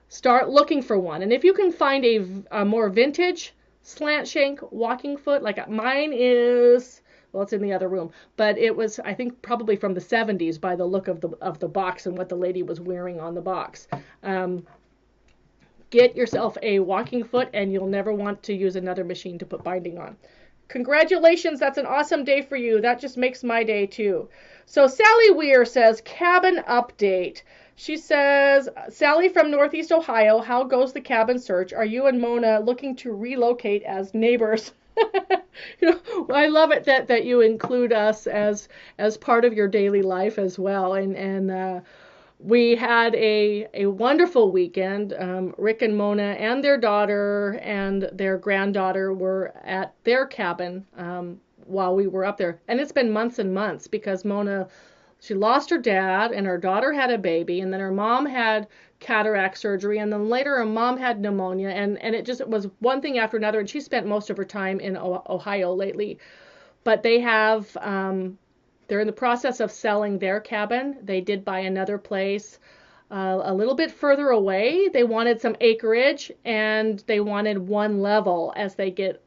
Speaker 1: start looking for one. And if you can find a more vintage slant shank walking foot, like mine is, well, it's in the other room, but it was, I think, probably from the 70s by the look of the box and what the lady was wearing on the box. Get yourself a walking foot and you'll never want to use another machine to put binding on. Congratulations, that's an awesome day for you. That just makes my day too. So Sally Weir says, cabin update. She says, Sally from Northeast Ohio, how goes the cabin search? Are you and Mona looking to relocate as neighbors? I love it that you include us as part of your daily life as well. And we had a wonderful weekend. Rick and Mona and their daughter and their granddaughter were at their cabin while we were up there. And it's been months and months because Mona, she lost her dad and her daughter had a baby, and then her mom had cataract surgery, and then later her mom had pneumonia, and it was one thing after another, and she spent most of her time in Ohio lately. But they have, they're in the process of selling their cabin. They did buy another place a little bit further away. They wanted some acreage, and they wanted one level as they get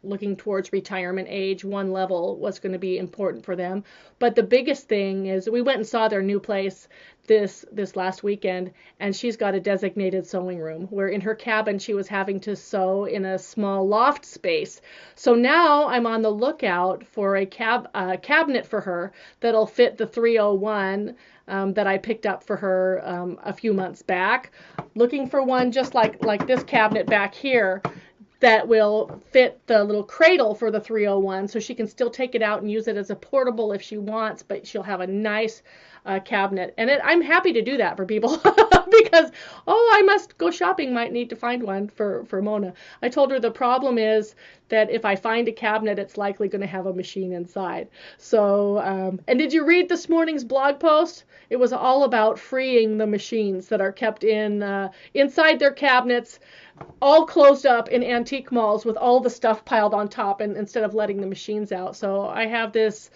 Speaker 1: looking towards retirement age. One level was going to be important for them. But the biggest thing is we went and saw their new place this last weekend, and she's got a designated sewing room where in her cabin she was having to sew in a small loft space. So now I'm on the lookout for a cabinet for her that'll fit the 301 that I picked up for her a few months back. Looking for one just like this cabinet back here that will fit the little cradle for the 301, so she can still take it out and use it as a portable if she wants, but she'll have a nice cabinet. And I'm happy to do that for people because, I must go shopping, might need to find one for Mona. I told her the problem is that if I find a cabinet, it's likely going to have a machine inside. So, and did you read this morning's blog post? It was all about freeing the machines that are kept inside their cabinets, all closed up in antique malls with all the stuff piled on top, and instead of letting the machines out. So I have this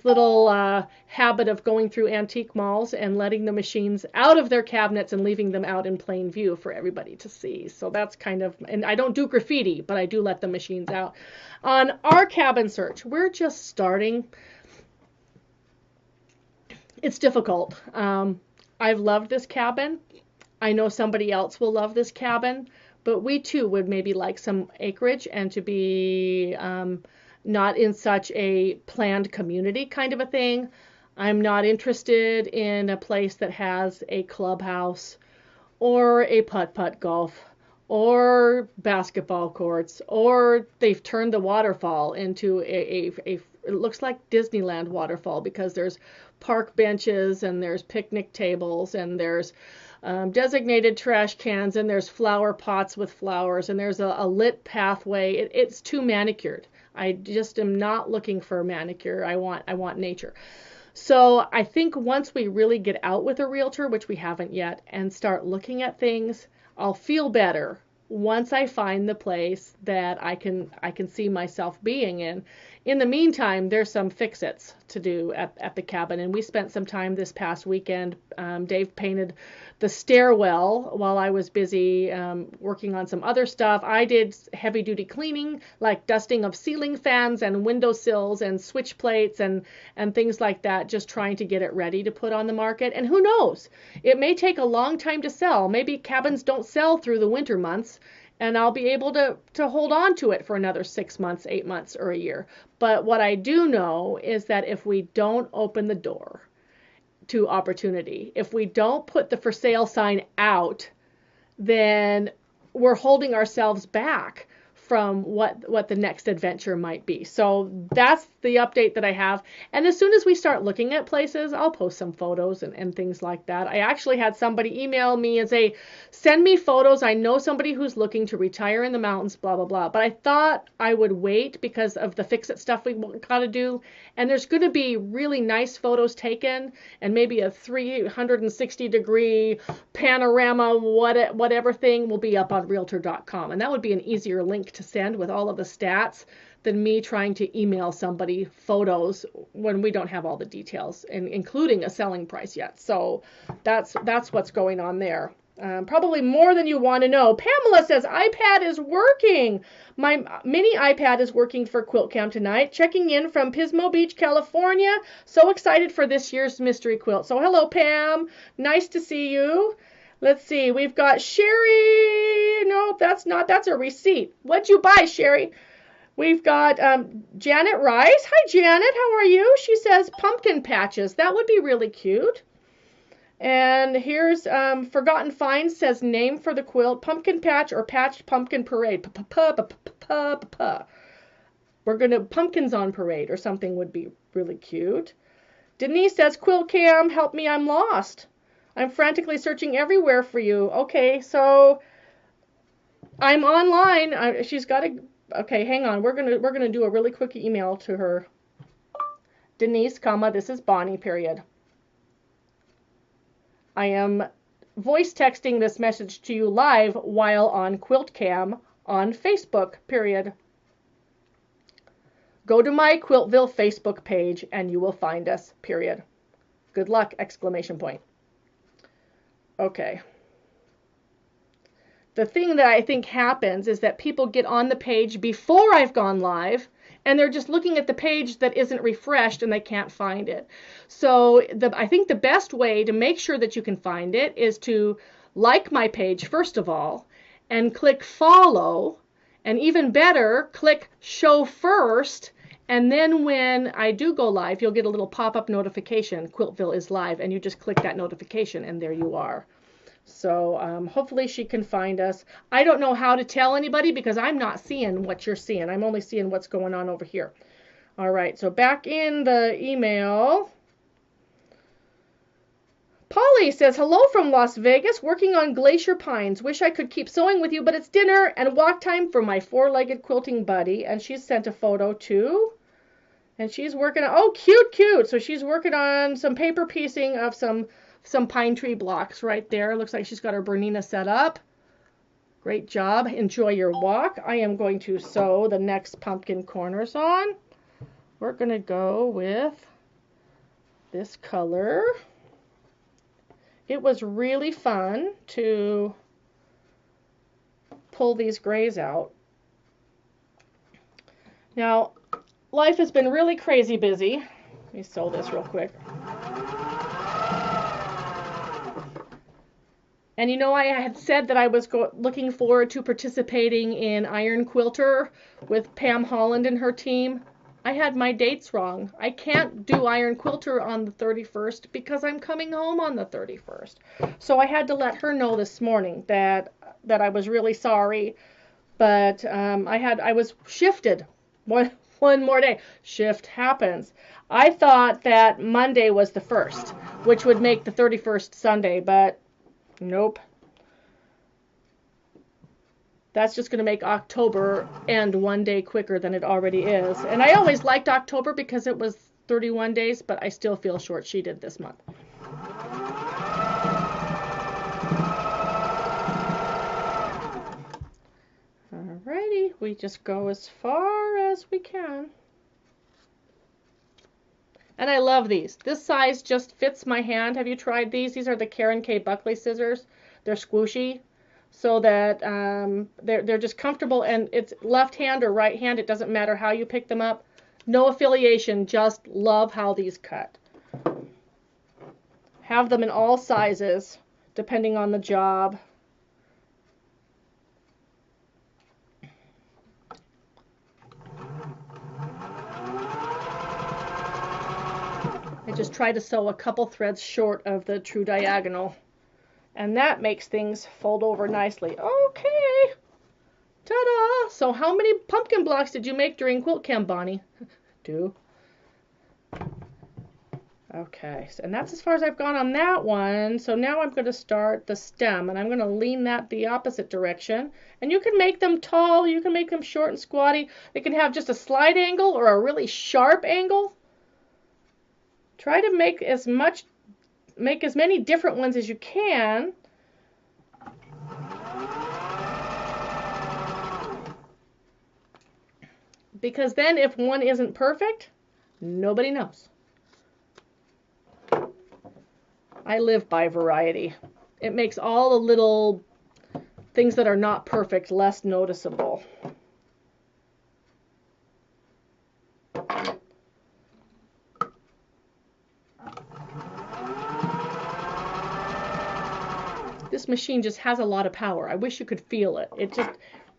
Speaker 1: little habit of going through antique malls and letting the machines out of their cabinets and leaving them out in plain view for everybody to see. So that's kind of, and I don't do graffiti, but I do let the machines out. On our cabin search, we're just starting. It's difficult. I've loved this cabin. I know somebody else will love this cabin, but we too would maybe like some acreage and to be not in such a planned community kind of a thing. I'm not interested in a place that has a clubhouse or a putt-putt golf or basketball courts, or they've turned the waterfall into a it looks like Disneyland waterfall because there's park benches and there's picnic tables and there's designated trash cans and there's flower pots with flowers and there's a lit pathway. It's too manicured. I just am not looking for a manicure. I want nature. So I think once we really get out with a realtor, which we haven't yet, and start looking at things, I'll feel better once I find the place that I can see myself being in. In the meantime, there's some fix-its to do at the cabin, and we spent some time this past weekend. Dave painted the stairwell while I was busy working on some other stuff. I did heavy-duty cleaning, like dusting of ceiling fans and windowsills and switch plates and things like that, just trying to get it ready to put on the market. And who knows? It may take a long time to sell. Maybe cabins don't sell through the winter months, and I'll be able to hold on to it for another 6 months, 8 months, or a year. But what I do know is that if we don't open the door to opportunity, if we don't put the for sale sign out, then we're holding ourselves back from what the next adventure might be. So that's the update that I have. And as soon as we start looking at places, I'll post some photos and things like that. I actually had somebody email me and say, send me photos. I know somebody who's looking to retire in the mountains, blah, blah, blah. But I thought I would wait because of the fix-it stuff we got to do. And there's going to be really nice photos taken and maybe a 360-degree panorama, whatever thing will be up on realtor.com. And that would be an easier link to send with all of the stats than me trying to email somebody photos when we don't have all the details, and including a selling price yet. So that's what's going on there. Probably more than you want to know. Pamela says iPad is working. My mini iPad is working for Quilt-Cam tonight. Checking in from Pismo Beach, California. So excited for this year's mystery quilt. So hello, Pam. Nice to see you. Let's see. We've got Sherry. No, that's not. That's a receipt. What'd you buy, Sherry? We've got Janet Rice. Hi, Janet. How are you? She says pumpkin patches. That would be really cute. And here's Forgotten Finds says name for the quilt, pumpkin patch or patched pumpkin parade. We're going to pumpkins on parade or something would be really cute. Denise says Quilt-Cam, help me, I'm lost. I'm frantically searching everywhere for you. Okay, so I'm online. She's got to. Okay, hang on. We're gonna do a really quick email to her. Denise, this is Bonnie, period. I am voice texting this message to you live while on Quilt-Cam on Facebook, period. Go to my Quiltville Facebook page and you will find us, period. Good luck, exclamation point. Okay. The thing that I think happens is that people get on the page before I've gone live, and they're just looking at the page that isn't refreshed and they can't find it. So I think the best way to make sure that you can find it is to like my page first of all, and click follow, and even better, click show first, and then when I do go live, you'll get a little pop-up notification, Quiltville is live, and you just click that notification, and there you are. So hopefully she can find us. I don't know how to tell anybody because I'm not seeing what you're seeing. I'm only seeing what's going on over here. All right, so back in the email. Polly says, hello from Las Vegas, working on glacier pines. Wish I could keep sewing with you, but it's dinner and walk time for my four-legged quilting buddy. And she's sent a photo too. And she's working on, oh, cute. So she's working on some paper piecing of some pine tree blocks right there. Looks like she's got her Bernina set up. Great job. Enjoy your walk. I am going to sew the next pumpkin corners on. We're going to go with this color. It was really fun to pull these grays out. Now, life has been really crazy busy. Let me sew this real quick. And you know, I had said that I was looking forward to participating in Iron Quilter with Pam Holland and her team. I had my dates wrong. I can't do Iron Quilter on the 31st because I'm coming home on the 31st. So I had to let her know this morning that that I was really sorry, but I was shifted one more day. Shift happens. I thought that Monday was the 1st, which would make the 31st Sunday, but nope. That's just going to make October end one day quicker than it already is. And I always liked October because it was 31 days, but I still feel short-sheeted this month. Alrighty, we just go as far as we can. And I love these. This size just fits my hand. Have you tried these? These are the Karen K. Buckley scissors. They're squishy, so that they're just comfortable, and it's left hand or right hand. It doesn't matter how you pick them up. No affiliation, just love how these cut. Have them in all sizes, depending on the job. I just try to sew a couple threads short of the true diagonal, and that makes things fold over nicely. Okay, ta-da! So how many pumpkin blocks did you make during Quilt-Cam, Bonnie? 2. Okay, and that's as far as I've gone on that one. So now I'm going to start the stem, and I'm going to lean that the opposite direction. And you can make them tall, you can make them short and squatty. They can have just a slight angle or a really sharp angle. Try to make as many different ones as you can. Because then if one isn't perfect, nobody knows. I live by variety. It makes all the little things that are not perfect less noticeable. This machine just has a lot of power. I wish you could feel it. It just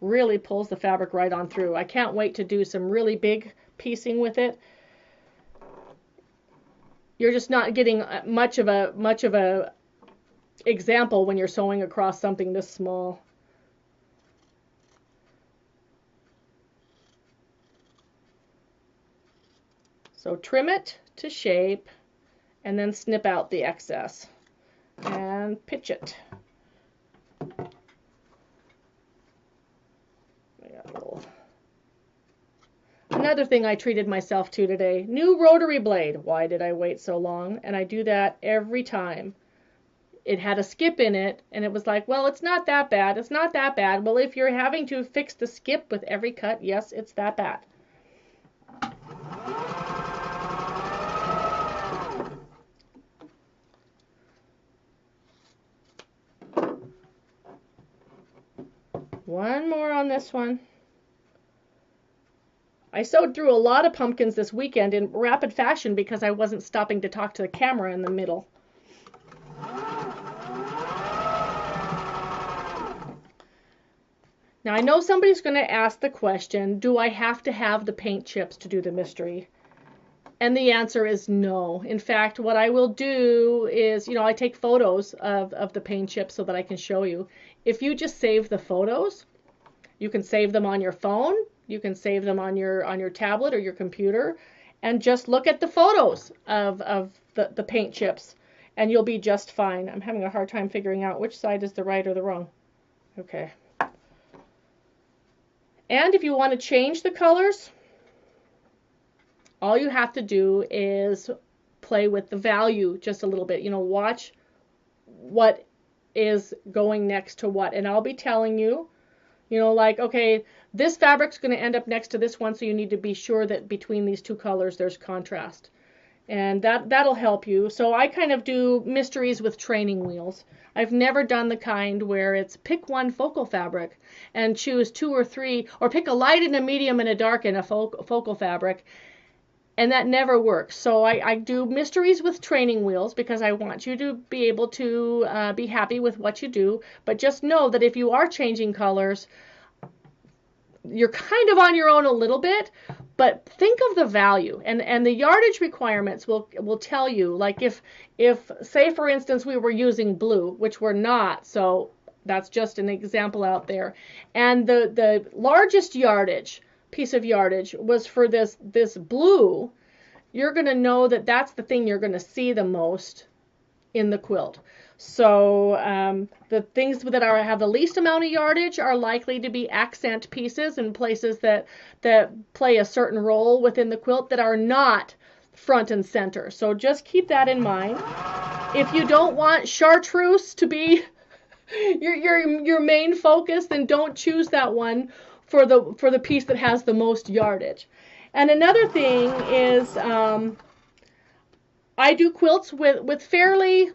Speaker 1: really pulls the fabric right on through. I can't wait to do some really big piecing with it. You're just not getting much of a example when you're sewing across something this small. So trim it to shape and then snip out the excess and pitch it. Another thing I treated myself to today, new rotary blade. Why did I wait so long? And I do that every time. It had a skip in it, and it was like, well, it's not that bad. It's not that bad. Well, if you're having to fix the skip with every cut, yes, it's that bad. One more on this one. I sewed through a lot of pumpkins this weekend in rapid fashion because I wasn't stopping to talk to the camera in the middle. Now I know somebody's going to ask the question, do I have to have the paint chips to do the mystery? And the answer is no. In fact, what I will do is, I take photos of the paint chips so that I can show you. If you just save the photos, you can save them on your phone, you can save them on your tablet or your computer, and just look at the photos of the paint chips, and you'll be just fine. I'm having a hard time figuring out which side is the right or the wrong. Okay. And if you want to change the colors, all you have to do is play with the value just a little bit. Watch what is going next to what. And I'll be telling you, like, okay, this fabric's going to end up next to this one, so you need to be sure that between these two colors there's contrast. And that'll help you. So I kind of do mysteries with training wheels. I've never done the kind where it's pick one focal fabric and choose 2 or 3, or pick a light and a medium and a dark and a focal fabric. And that never works. So I do mysteries with training wheels because I want you to be able to be happy with what you do. But just know that if you are changing colors, you're kind of on your own a little bit, but think of the value. And the yardage requirements will tell you, like if say for instance we were using blue, which we're not, so That's just an example out there. And the largest piece of yardage was for this blue. You're going to know that that's the thing you're going to see the most in the quilt. So the things that have the least amount of yardage are likely to be accent pieces and places that play a certain role within the quilt that are not front and center. So just keep that in mind. If you don't want chartreuse to be your main focus, then don't choose that one for the piece that has the most yardage. And another thing is I do quilts with fairly,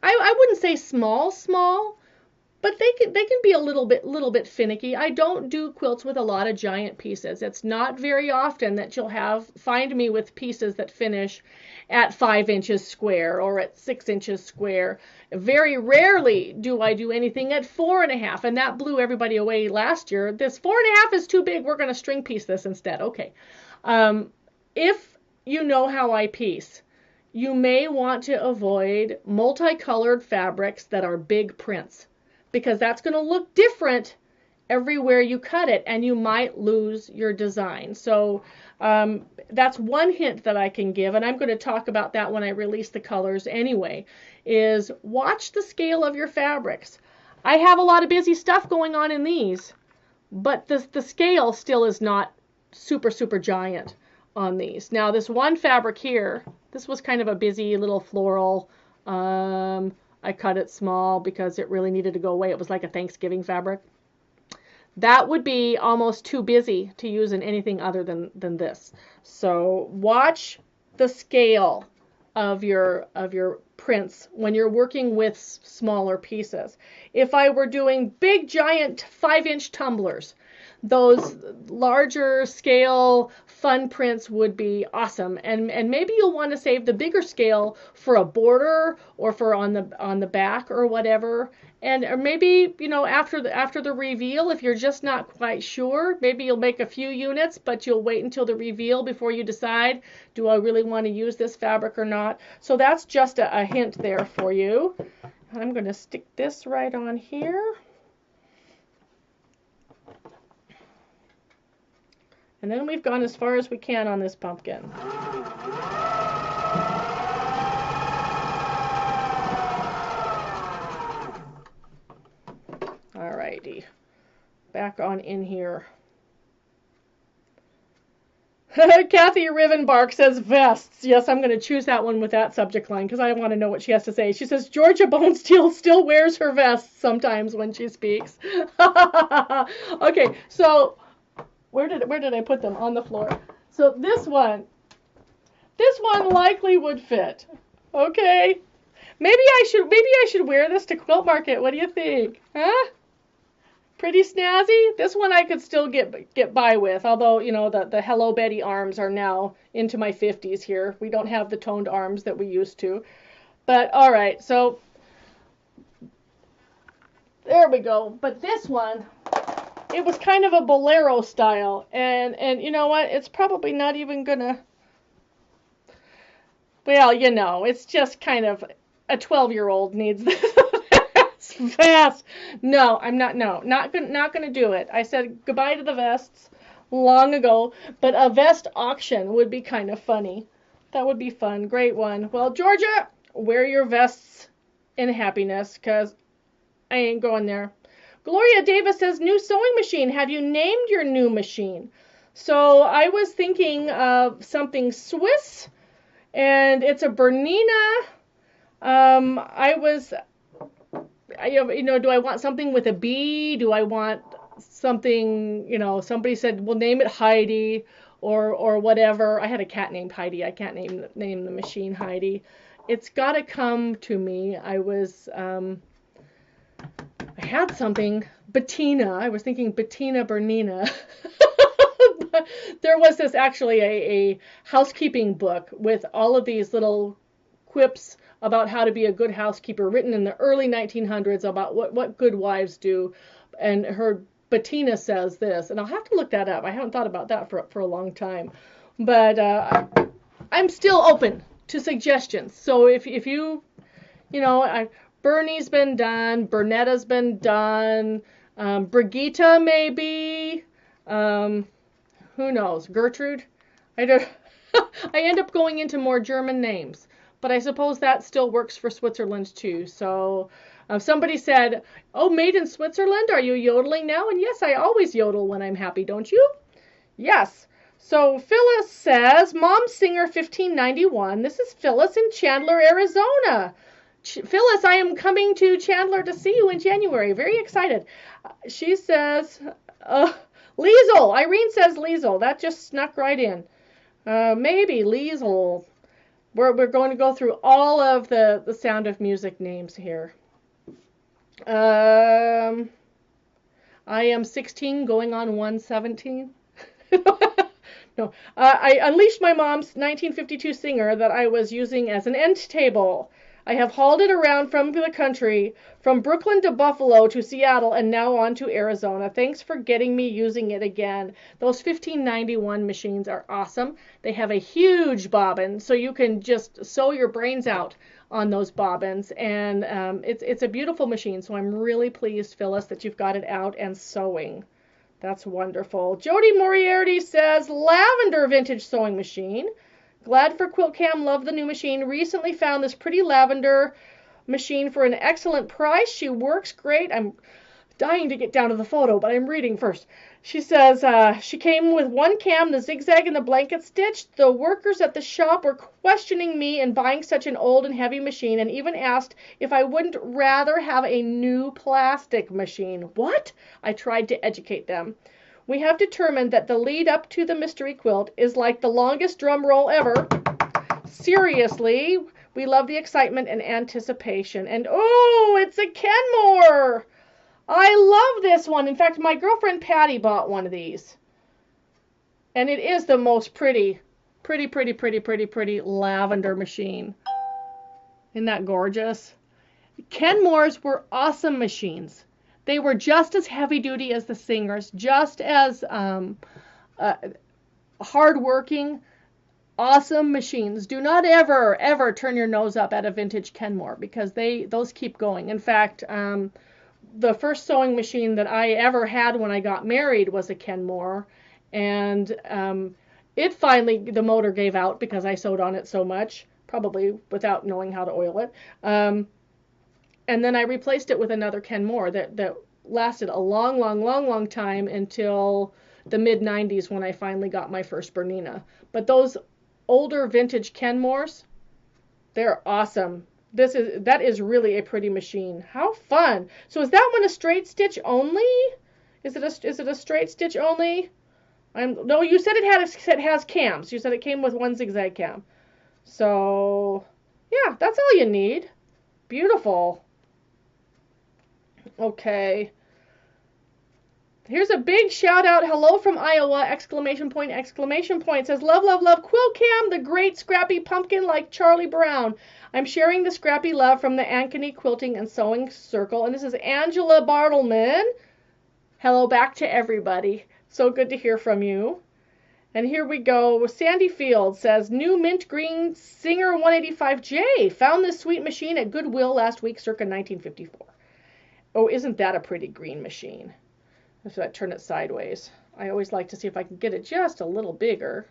Speaker 1: I wouldn't say small, but they can be a little bit finicky. I don't do quilts with a lot of giant pieces. It's not very often that you'll find me with pieces that finish at 5 inches square or at 6 inches square. Very rarely do I do anything at 4.5, and that blew everybody away last year. This 4.5 is too big. We're going to string piece this instead. Okay. If you know how I piece, you may want to avoid multicolored fabrics that are big prints, because that's going to look different everywhere you cut it, and you might lose your design. So that's one hint that I can give, and I'm going to talk about that when I release the colors anyway, is watch the scale of your fabrics. I have a lot of busy stuff going on in these, but the scale still is not super giant on these. Now this one fabric here, this was kind of a busy little floral. I cut it small because it really needed to go away. It was like a Thanksgiving fabric. That would be almost too busy to use in anything other than this. So watch the scale of your prints when you're working with smaller pieces. If I were doing big giant 5-inch tumblers, those larger scale fun prints would be awesome, and maybe you'll want to save the bigger scale for a border or for on the back or whatever. And or maybe, you know, after the reveal, if you're just not quite sure, maybe you'll make a few units, but you'll wait until the reveal before you decide, do I really want to use this fabric or not? So that's just a hint there for you. I'm going to stick this right on here. And then we've gone as far as we can on this pumpkin. Alrighty, back on in here. Kathy Rivenbark says vests. Yes, I'm going to choose that one with that subject line because I want to know what she has to say. She says Georgia Bonesteel still wears her vests sometimes when she speaks. Okay, so where did I put them? On the floor. So this one likely would fit. Okay, maybe I should wear this to Quilt Market. What do you think? Huh? Pretty snazzy. This one I could still get by with, although, you know, the Hello Betty arms are now into my 50s here. We don't have the toned arms that we used to. But all right, so there we go. But this one, it was kind of a bolero style, and you know what? It's probably not even gonna. Well, you know, it's just kind of a 12-year-old needs this. Vest. No, I'm not. No, not gonna do it. I said goodbye to the vests long ago, but a vest auction would be kind of funny. That would be fun. Great one. Well, Georgia, wear your vests in happiness, because I ain't going there. Gloria Davis says, new sewing machine. Have you named your new machine? So I was thinking of something Swiss, and it's a Bernina. You know, do I want something with a B? Do I want something, you know, somebody said, well, name it Heidi or whatever. I had a cat named Heidi. I can't name the machine Heidi. It's got to come to me. I had something, Bettina. I was thinking Bettina Bernina. There was actually a housekeeping book with all of these little quips about how to be a good housekeeper, written in the early 1900s about what good wives do. And her Bettina says this, and I'll have to look that up. I haven't thought about that for a long time. But I'm still open to suggestions. So if you know, Bernie's been done. Bernetta's been done. Brigitte maybe. Who knows? Gertrude? I don't. I end up going into more German names, but I suppose that still works for Switzerland too. So somebody said, "Oh, made in Switzerland? Are you yodeling now?" And yes, I always yodel when I'm happy, don't you? Yes. So Phyllis says, Mom Singer 1591. This is Phyllis in Chandler, Arizona. Phyllis, I am coming to Chandler to see you in January. Very excited. She says, Liesel. Irene says Liesel. That just snuck right in. Maybe Liesel. We're going to go through all of the Sound of Music names here. I am 16 going on 117. No, I unleashed my mom's 1952 Singer that I was using as an end table. I have hauled it around from the country, from Brooklyn to Buffalo to Seattle, and now on to Arizona. Thanks for getting me using it again. Those 1591 machines are awesome. They have a huge bobbin, so you can just sew your brains out on those bobbins, and it's a beautiful machine, so I'm really pleased, Phyllis, that you've got it out and sewing. That's wonderful. Jody Moriarty says, lavender vintage sewing machine. Glad for Quilt-Cam, love the new machine. Recently found this pretty lavender machine for an excellent price. She works great. I'm dying to get down to the photo, but I'm reading first. She says she came with one cam, the zigzag, and the blanket stitch. The workers at the shop were questioning me in buying such an old and heavy machine, and even asked if I wouldn't rather have a new plastic machine. What? I tried to educate them. We have determined that the lead up to the mystery quilt is like the longest drum roll ever. Seriously, we love the excitement and anticipation. And oh, it's a Kenmore! I love this one. In fact, my girlfriend Patty bought one of these. And it is the most pretty lavender machine. Isn't that gorgeous? Kenmores were awesome machines. They were just as heavy duty as the Singers, just as hard-working, awesome machines. Do not ever turn your nose up at a vintage Kenmore, because those keep going. In fact, the first sewing machine that I ever had when I got married was a Kenmore, and it finally, the motor gave out because I sewed on it so much, probably without knowing how to oil it. And then I replaced it with another Kenmore that lasted a long time until the mid-90s when I finally got my first Bernina. But those older vintage Kenmores, they're awesome. That is really a pretty machine. How fun! So is that one a straight stitch only? Is it a straight stitch only? No, you said it has cams. You said it came with one zigzag cam. So yeah, that's all you need. Beautiful. Okay. Here's a big shout out. Hello from Iowa! Exclamation point, exclamation point. Says, love, love, love Quilt-Cam, the great scrappy pumpkin like Charlie Brown. I'm sharing the scrappy love from the Ankeny Quilting and Sewing Circle. And this is Angela Bartleman. Hello back to everybody. So good to hear from you. And here we go. Sandy Field says, new mint green Singer 185J. Found this sweet machine at Goodwill last week, circa 1954. Oh, isn't that a pretty green machine? If I turn it sideways. I always like to see if I can get it just a little bigger.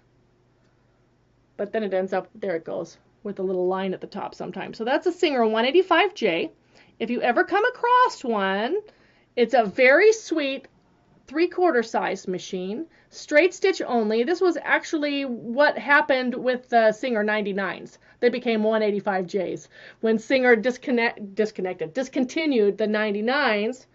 Speaker 1: But then it ends up, there it goes, with a little line at the top sometimes. So that's a Singer 185J. If you ever come across one, it's a very sweet 3/4 size machine, straight stitch only. This was actually what happened with the Singer 99s. They became 185Js. When Singer discontinued the 99s,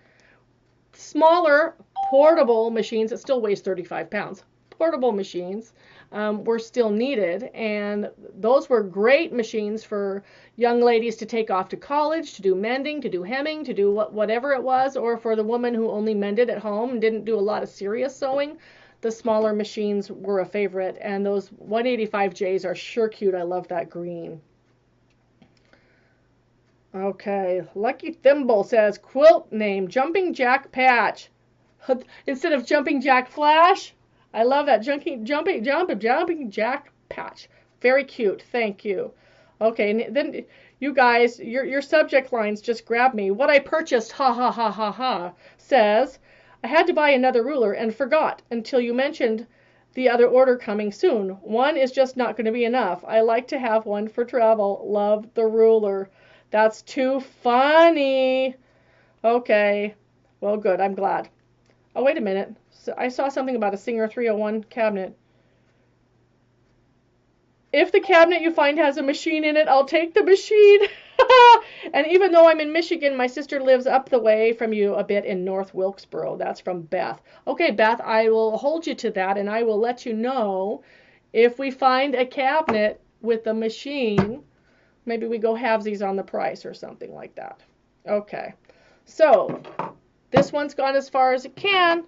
Speaker 1: smaller portable machines, it still weighs 35 pounds, portable machines were still needed, and those were great machines for young ladies to take off to college, to do mending, to do hemming, to do whatever it was, or for the woman who only mended at home and didn't do a lot of serious sewing. The smaller machines were a favorite, and those 185Js are sure cute. I love that green. Okay, Lucky Thimble says, quilt name, Jumping Jack Patch. Instead of Jumping Jack Flash. I love that. Jumping Jack Patch. Very cute. Thank you. Okay, and then You guys, your subject lines just grab me. What I purchased, ha ha ha ha ha, says, I had to buy another ruler and forgot until you mentioned the other order coming soon. One is just not going to be enough. I like to have one for travel. Love the ruler. That's too funny. Okay. Well, good. I'm glad. Oh, wait a minute. So I saw something about a Singer 301 cabinet. If the cabinet you find has a machine in it, I'll take the machine. And even though I'm in Michigan, my sister lives up the way from you a bit in North Wilkesboro. That's from Beth. Okay, Beth, I will hold you to that, and I will let you know if we find a cabinet with a machine. Maybe we go halvesies on the price or something like that. Okay, so this one's gone as far as it can.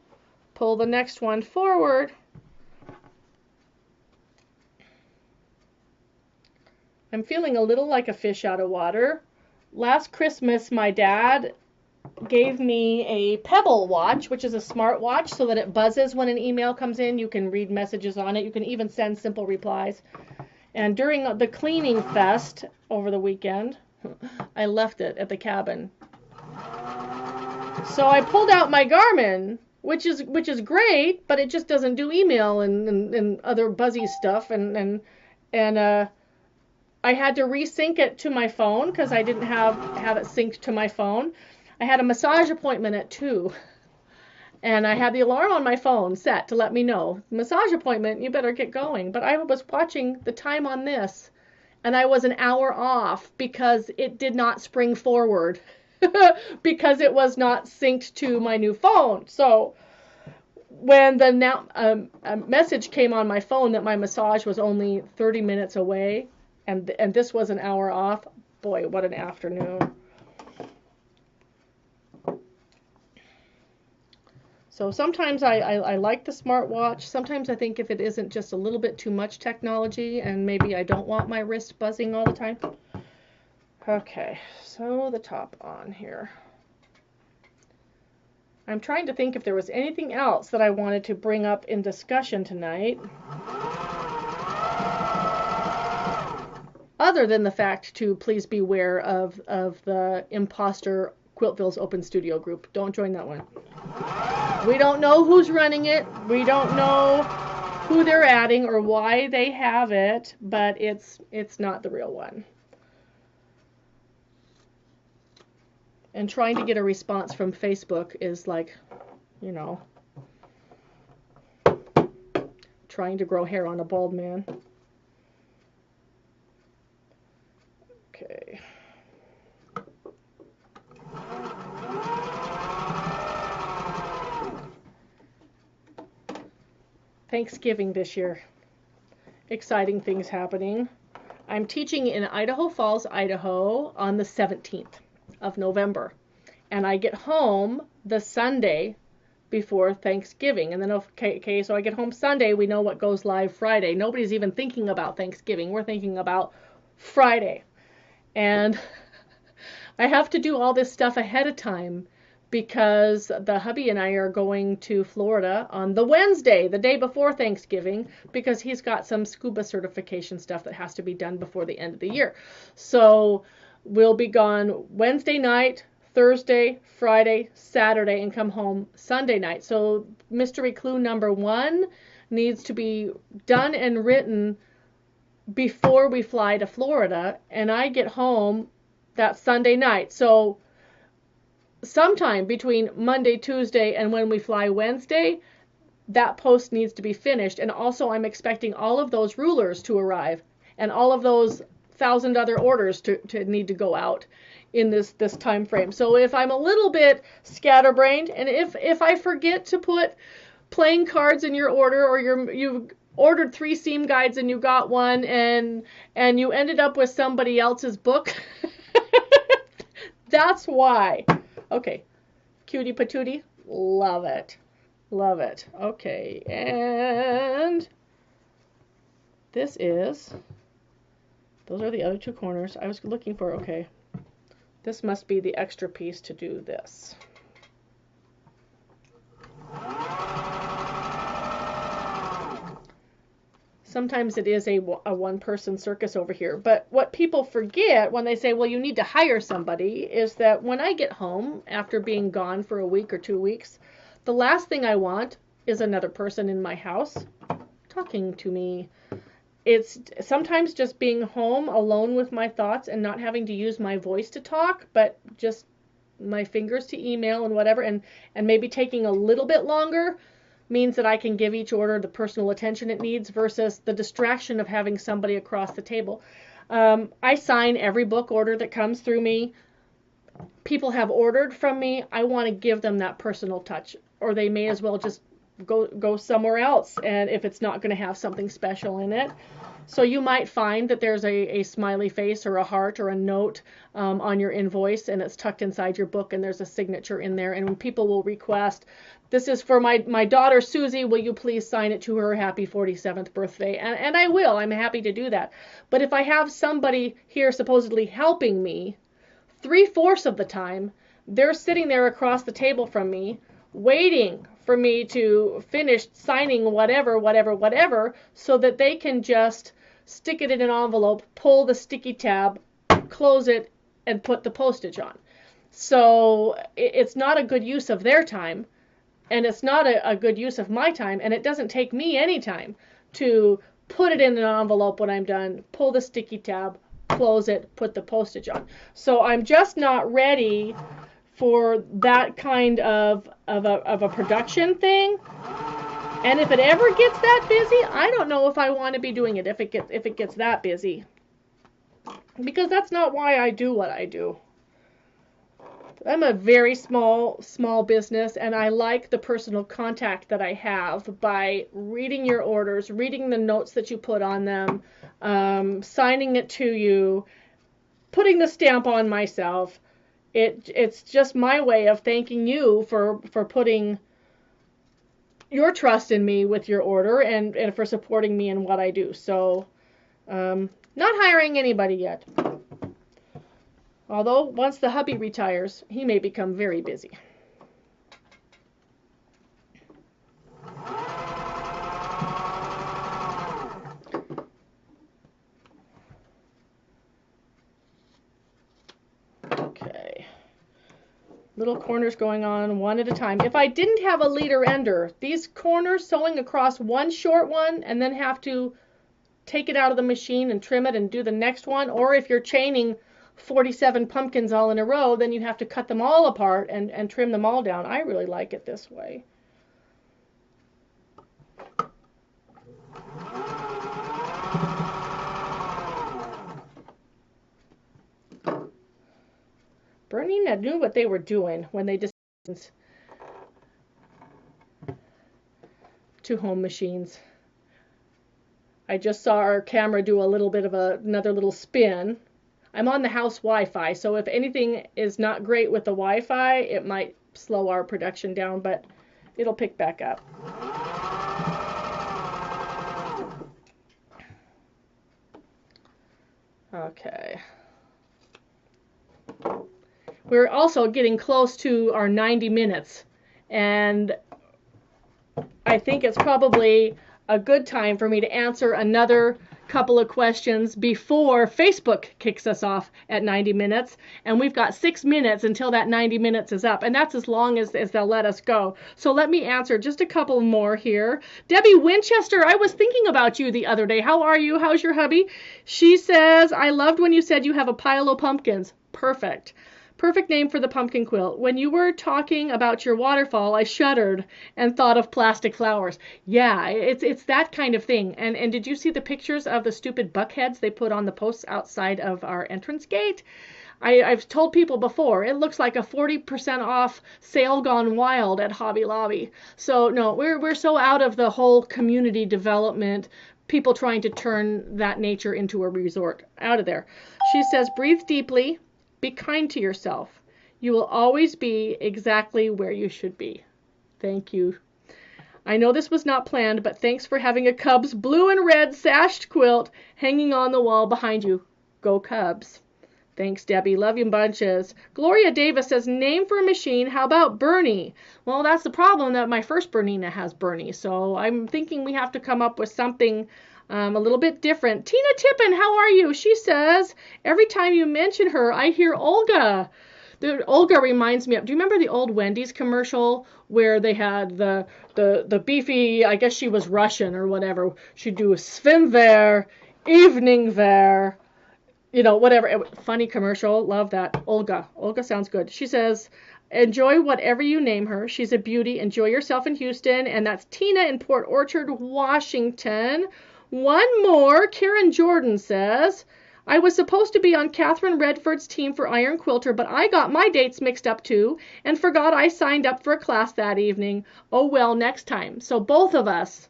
Speaker 1: Pull the next one forward. I'm feeling a little like a fish out of water. Last Christmas, my dad gave me a Pebble watch, which is a smart watch, so that it buzzes when an email comes in. You can read messages on it. You can even send simple replies. And during the cleaning fest over the weekend, I left it at the cabin. So I pulled out my Garmin, which is great, but it just doesn't do email and other buzzy stuff, and I had to resync it to my phone because I didn't have it synced to my phone. I had a massage appointment at 2, and I had the alarm on my phone set to let me know, massage appointment, you better get going. But I was watching the time on this, and I was an hour off because it did not spring forward because it was not synced to my new phone. So when the message came on my phone that my massage was only 30 minutes away, and this was an hour off, boy, what an afternoon. So sometimes I like the smartwatch. Sometimes I think if it isn't just a little bit too much technology, and maybe I don't want my wrist buzzing all the time. Okay, so the top on here. I'm trying to think if there was anything else that I wanted to bring up in discussion tonight, other than the fact to please beware of the imposter Quiltville's Open Studio group. Don't join that one. We don't know who's running it. We don't know who they're adding or why they have it, but it's not the real one. And trying to get a response from Facebook is like, you know, trying to grow hair on a bald man. Okay. Thanksgiving this year. Exciting things happening. I'm teaching in Idaho Falls, Idaho on the 17th of November. And I get home the Sunday before Thanksgiving. And then, okay, so I get home Sunday. We know what goes live Friday. Nobody's even thinking about Thanksgiving. We're thinking about Friday. And I have to do all this stuff ahead of time because the hubby and I are going to Florida on the Wednesday, the day before Thanksgiving, because he's got some scuba certification stuff that has to be done before the end of the year. So we'll be gone Wednesday night, Thursday, Friday, Saturday, and come home Sunday night. So mystery clue number 1 needs to be done and written before we fly to Florida, and I get home that Sunday night. So sometime between Monday, Tuesday, and when we fly Wednesday, that post needs to be finished. And also I'm expecting all of those rulers to arrive and all of those 1,000 other orders to need to go out in this time frame. So if I'm a little bit scatterbrained, and if I forget to put playing cards in your order, or you've ordered 3 seam guides and you got one and you ended up with somebody else's book, that's why. Okay, cutie patootie, love it, love it. Okay, and this is, those are the other 2 corners. I was looking for, okay, this must be the extra piece to do this. Sometimes it is a one-person circus over here. But what people forget when they say, well, you need to hire somebody, is that when I get home after being gone for a week or 2 weeks, the last thing I want is another person in my house talking to me. It's sometimes just being home alone with my thoughts and not having to use my voice to talk, but just my fingers to email and whatever, and maybe taking a little bit longer means that I can give each order the personal attention it needs versus the distraction of having somebody across the table. I sign every book order that comes through me. People have ordered from me. I want to give them that personal touch, or they may as well just go somewhere else, and if it's not going to have something special in it. So you might find that there's a smiley face or a heart or a note on your invoice, and it's tucked inside your book, and there's a signature in there. And when people will request, this is for my daughter Susie, will you please sign it to her happy 47th birthday? And I will. I'm happy to do that. But if I have somebody here supposedly helping me, 3/4 of the time, they're sitting there across the table from me, waiting for me to finish signing whatever, so that they can just stick it in an envelope, pull the sticky tab, close it, and put the postage on. So it's not a good use of their time, and it's not a good use of my time, and it doesn't take me any time to put it in an envelope when I'm done, pull the sticky tab, close it, put the postage on. So I'm just not ready for that kind of a production thing. And if it ever gets that busy, I don't know if I want to be doing it if it gets that busy. Because that's not why I do what I do. I'm a very small business, and I like the personal contact that I have by reading your orders, reading the notes that you put on them, signing it to you, putting the stamp on myself. It's just my way of thanking you for putting your trust in me with your order and for supporting me in what I do. So, not hiring anybody yet. Although, once the hubby retires, he may become very busy. Okay. Little corners going on one at a time. If I didn't have a leader ender, these corners sewing across one short one and then have to take it out of the machine and trim it and do the next one, or if you're chaining 47 pumpkins all in a row, then you have to cut them all apart and trim them all down. I really like it this way. Bernina knew what they were doing when they decided to home machines. I just saw our camera do a little bit of another little spin. I'm on the house Wi-Fi, so if anything is not great with the Wi-Fi, it might slow our production down, but it'll pick back up. Okay. We're also getting close to our 90 minutes, and I think it's probably a good time for me to answer another couple of questions before Facebook kicks us off at 90 minutes. And we've got 6 minutes until that 90 minutes is up, and that's as long as they'll let us go. So let me answer just a couple more here. Debbie Winchester, I was thinking about you the other day. How are you? How's your hubby? She says, I loved when you said you have a pile of pumpkins. Perfect. Perfect name for the pumpkin quilt. When you were talking about your waterfall, I shuddered and thought of plastic flowers. Yeah, it's that kind of thing. And did you see the pictures of the stupid buckheads they put on the posts outside of our entrance gate? I've told people before, it looks like a 40% off sale gone wild at Hobby Lobby. So no, we're so out of the whole community development, people trying to turn that nature into a resort. Out of there. She says, breathe deeply. Be kind to yourself. You will always be exactly where you should be. Thank you. I know this was not planned, but thanks for having a Cubs blue and red sashed quilt hanging on the wall behind you. Go Cubs. Thanks, Debbie. Love you bunches. Gloria Davis says, name for a machine. How about Bernie? Well, that's the problem, that my first Bernina has Bernie. So I'm thinking we have to come up with something A little bit different. Tina Tippin, how are you? She says, every time you mention her, I hear Olga. Olga reminds me of, do you remember the old Wendy's commercial where they had the beefy, I guess she was Russian or whatever. She'd do a swim wear, evening wear, whatever. Funny commercial. Love that. Olga. Olga sounds good. She says, enjoy whatever you name her. She's a beauty. Enjoy yourself in Houston. And that's Tina in Port Orchard, Washington. One more. Karen Jordan says, I was supposed to be on Catherine Redford's team for Iron Quilter, but I got my dates mixed up too and forgot I signed up for a class that evening. Oh well, next time. So both of us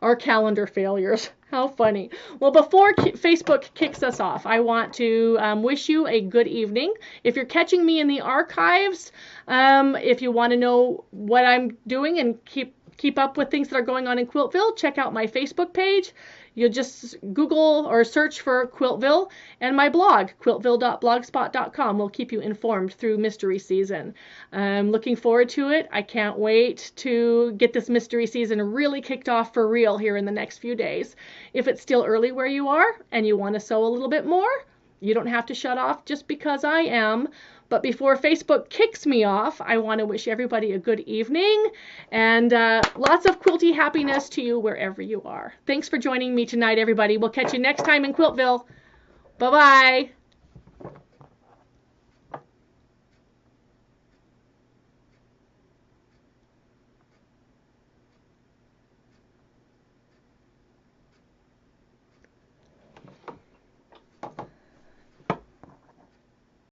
Speaker 1: are calendar failures. How funny. Well, before Facebook kicks us off, I want to wish you a good evening. If you're catching me in the archives, if you want to know what I'm doing and keep up with things that are going on in Quiltville, check out my Facebook page. You'll just Google or search for Quiltville, and my blog, quiltville.blogspot.com, will keep you informed through mystery season. I'm looking forward to it. I can't wait to get this mystery season really kicked off for real here in the next few days. If it's still early where you are and you want to sew a little bit more, you don't have to shut off just because I am. But before Facebook kicks me off, I want to wish everybody a good evening and lots of quilty happiness to you wherever you are. Thanks for joining me tonight, everybody. We'll catch you next time in Quiltville. Bye-bye.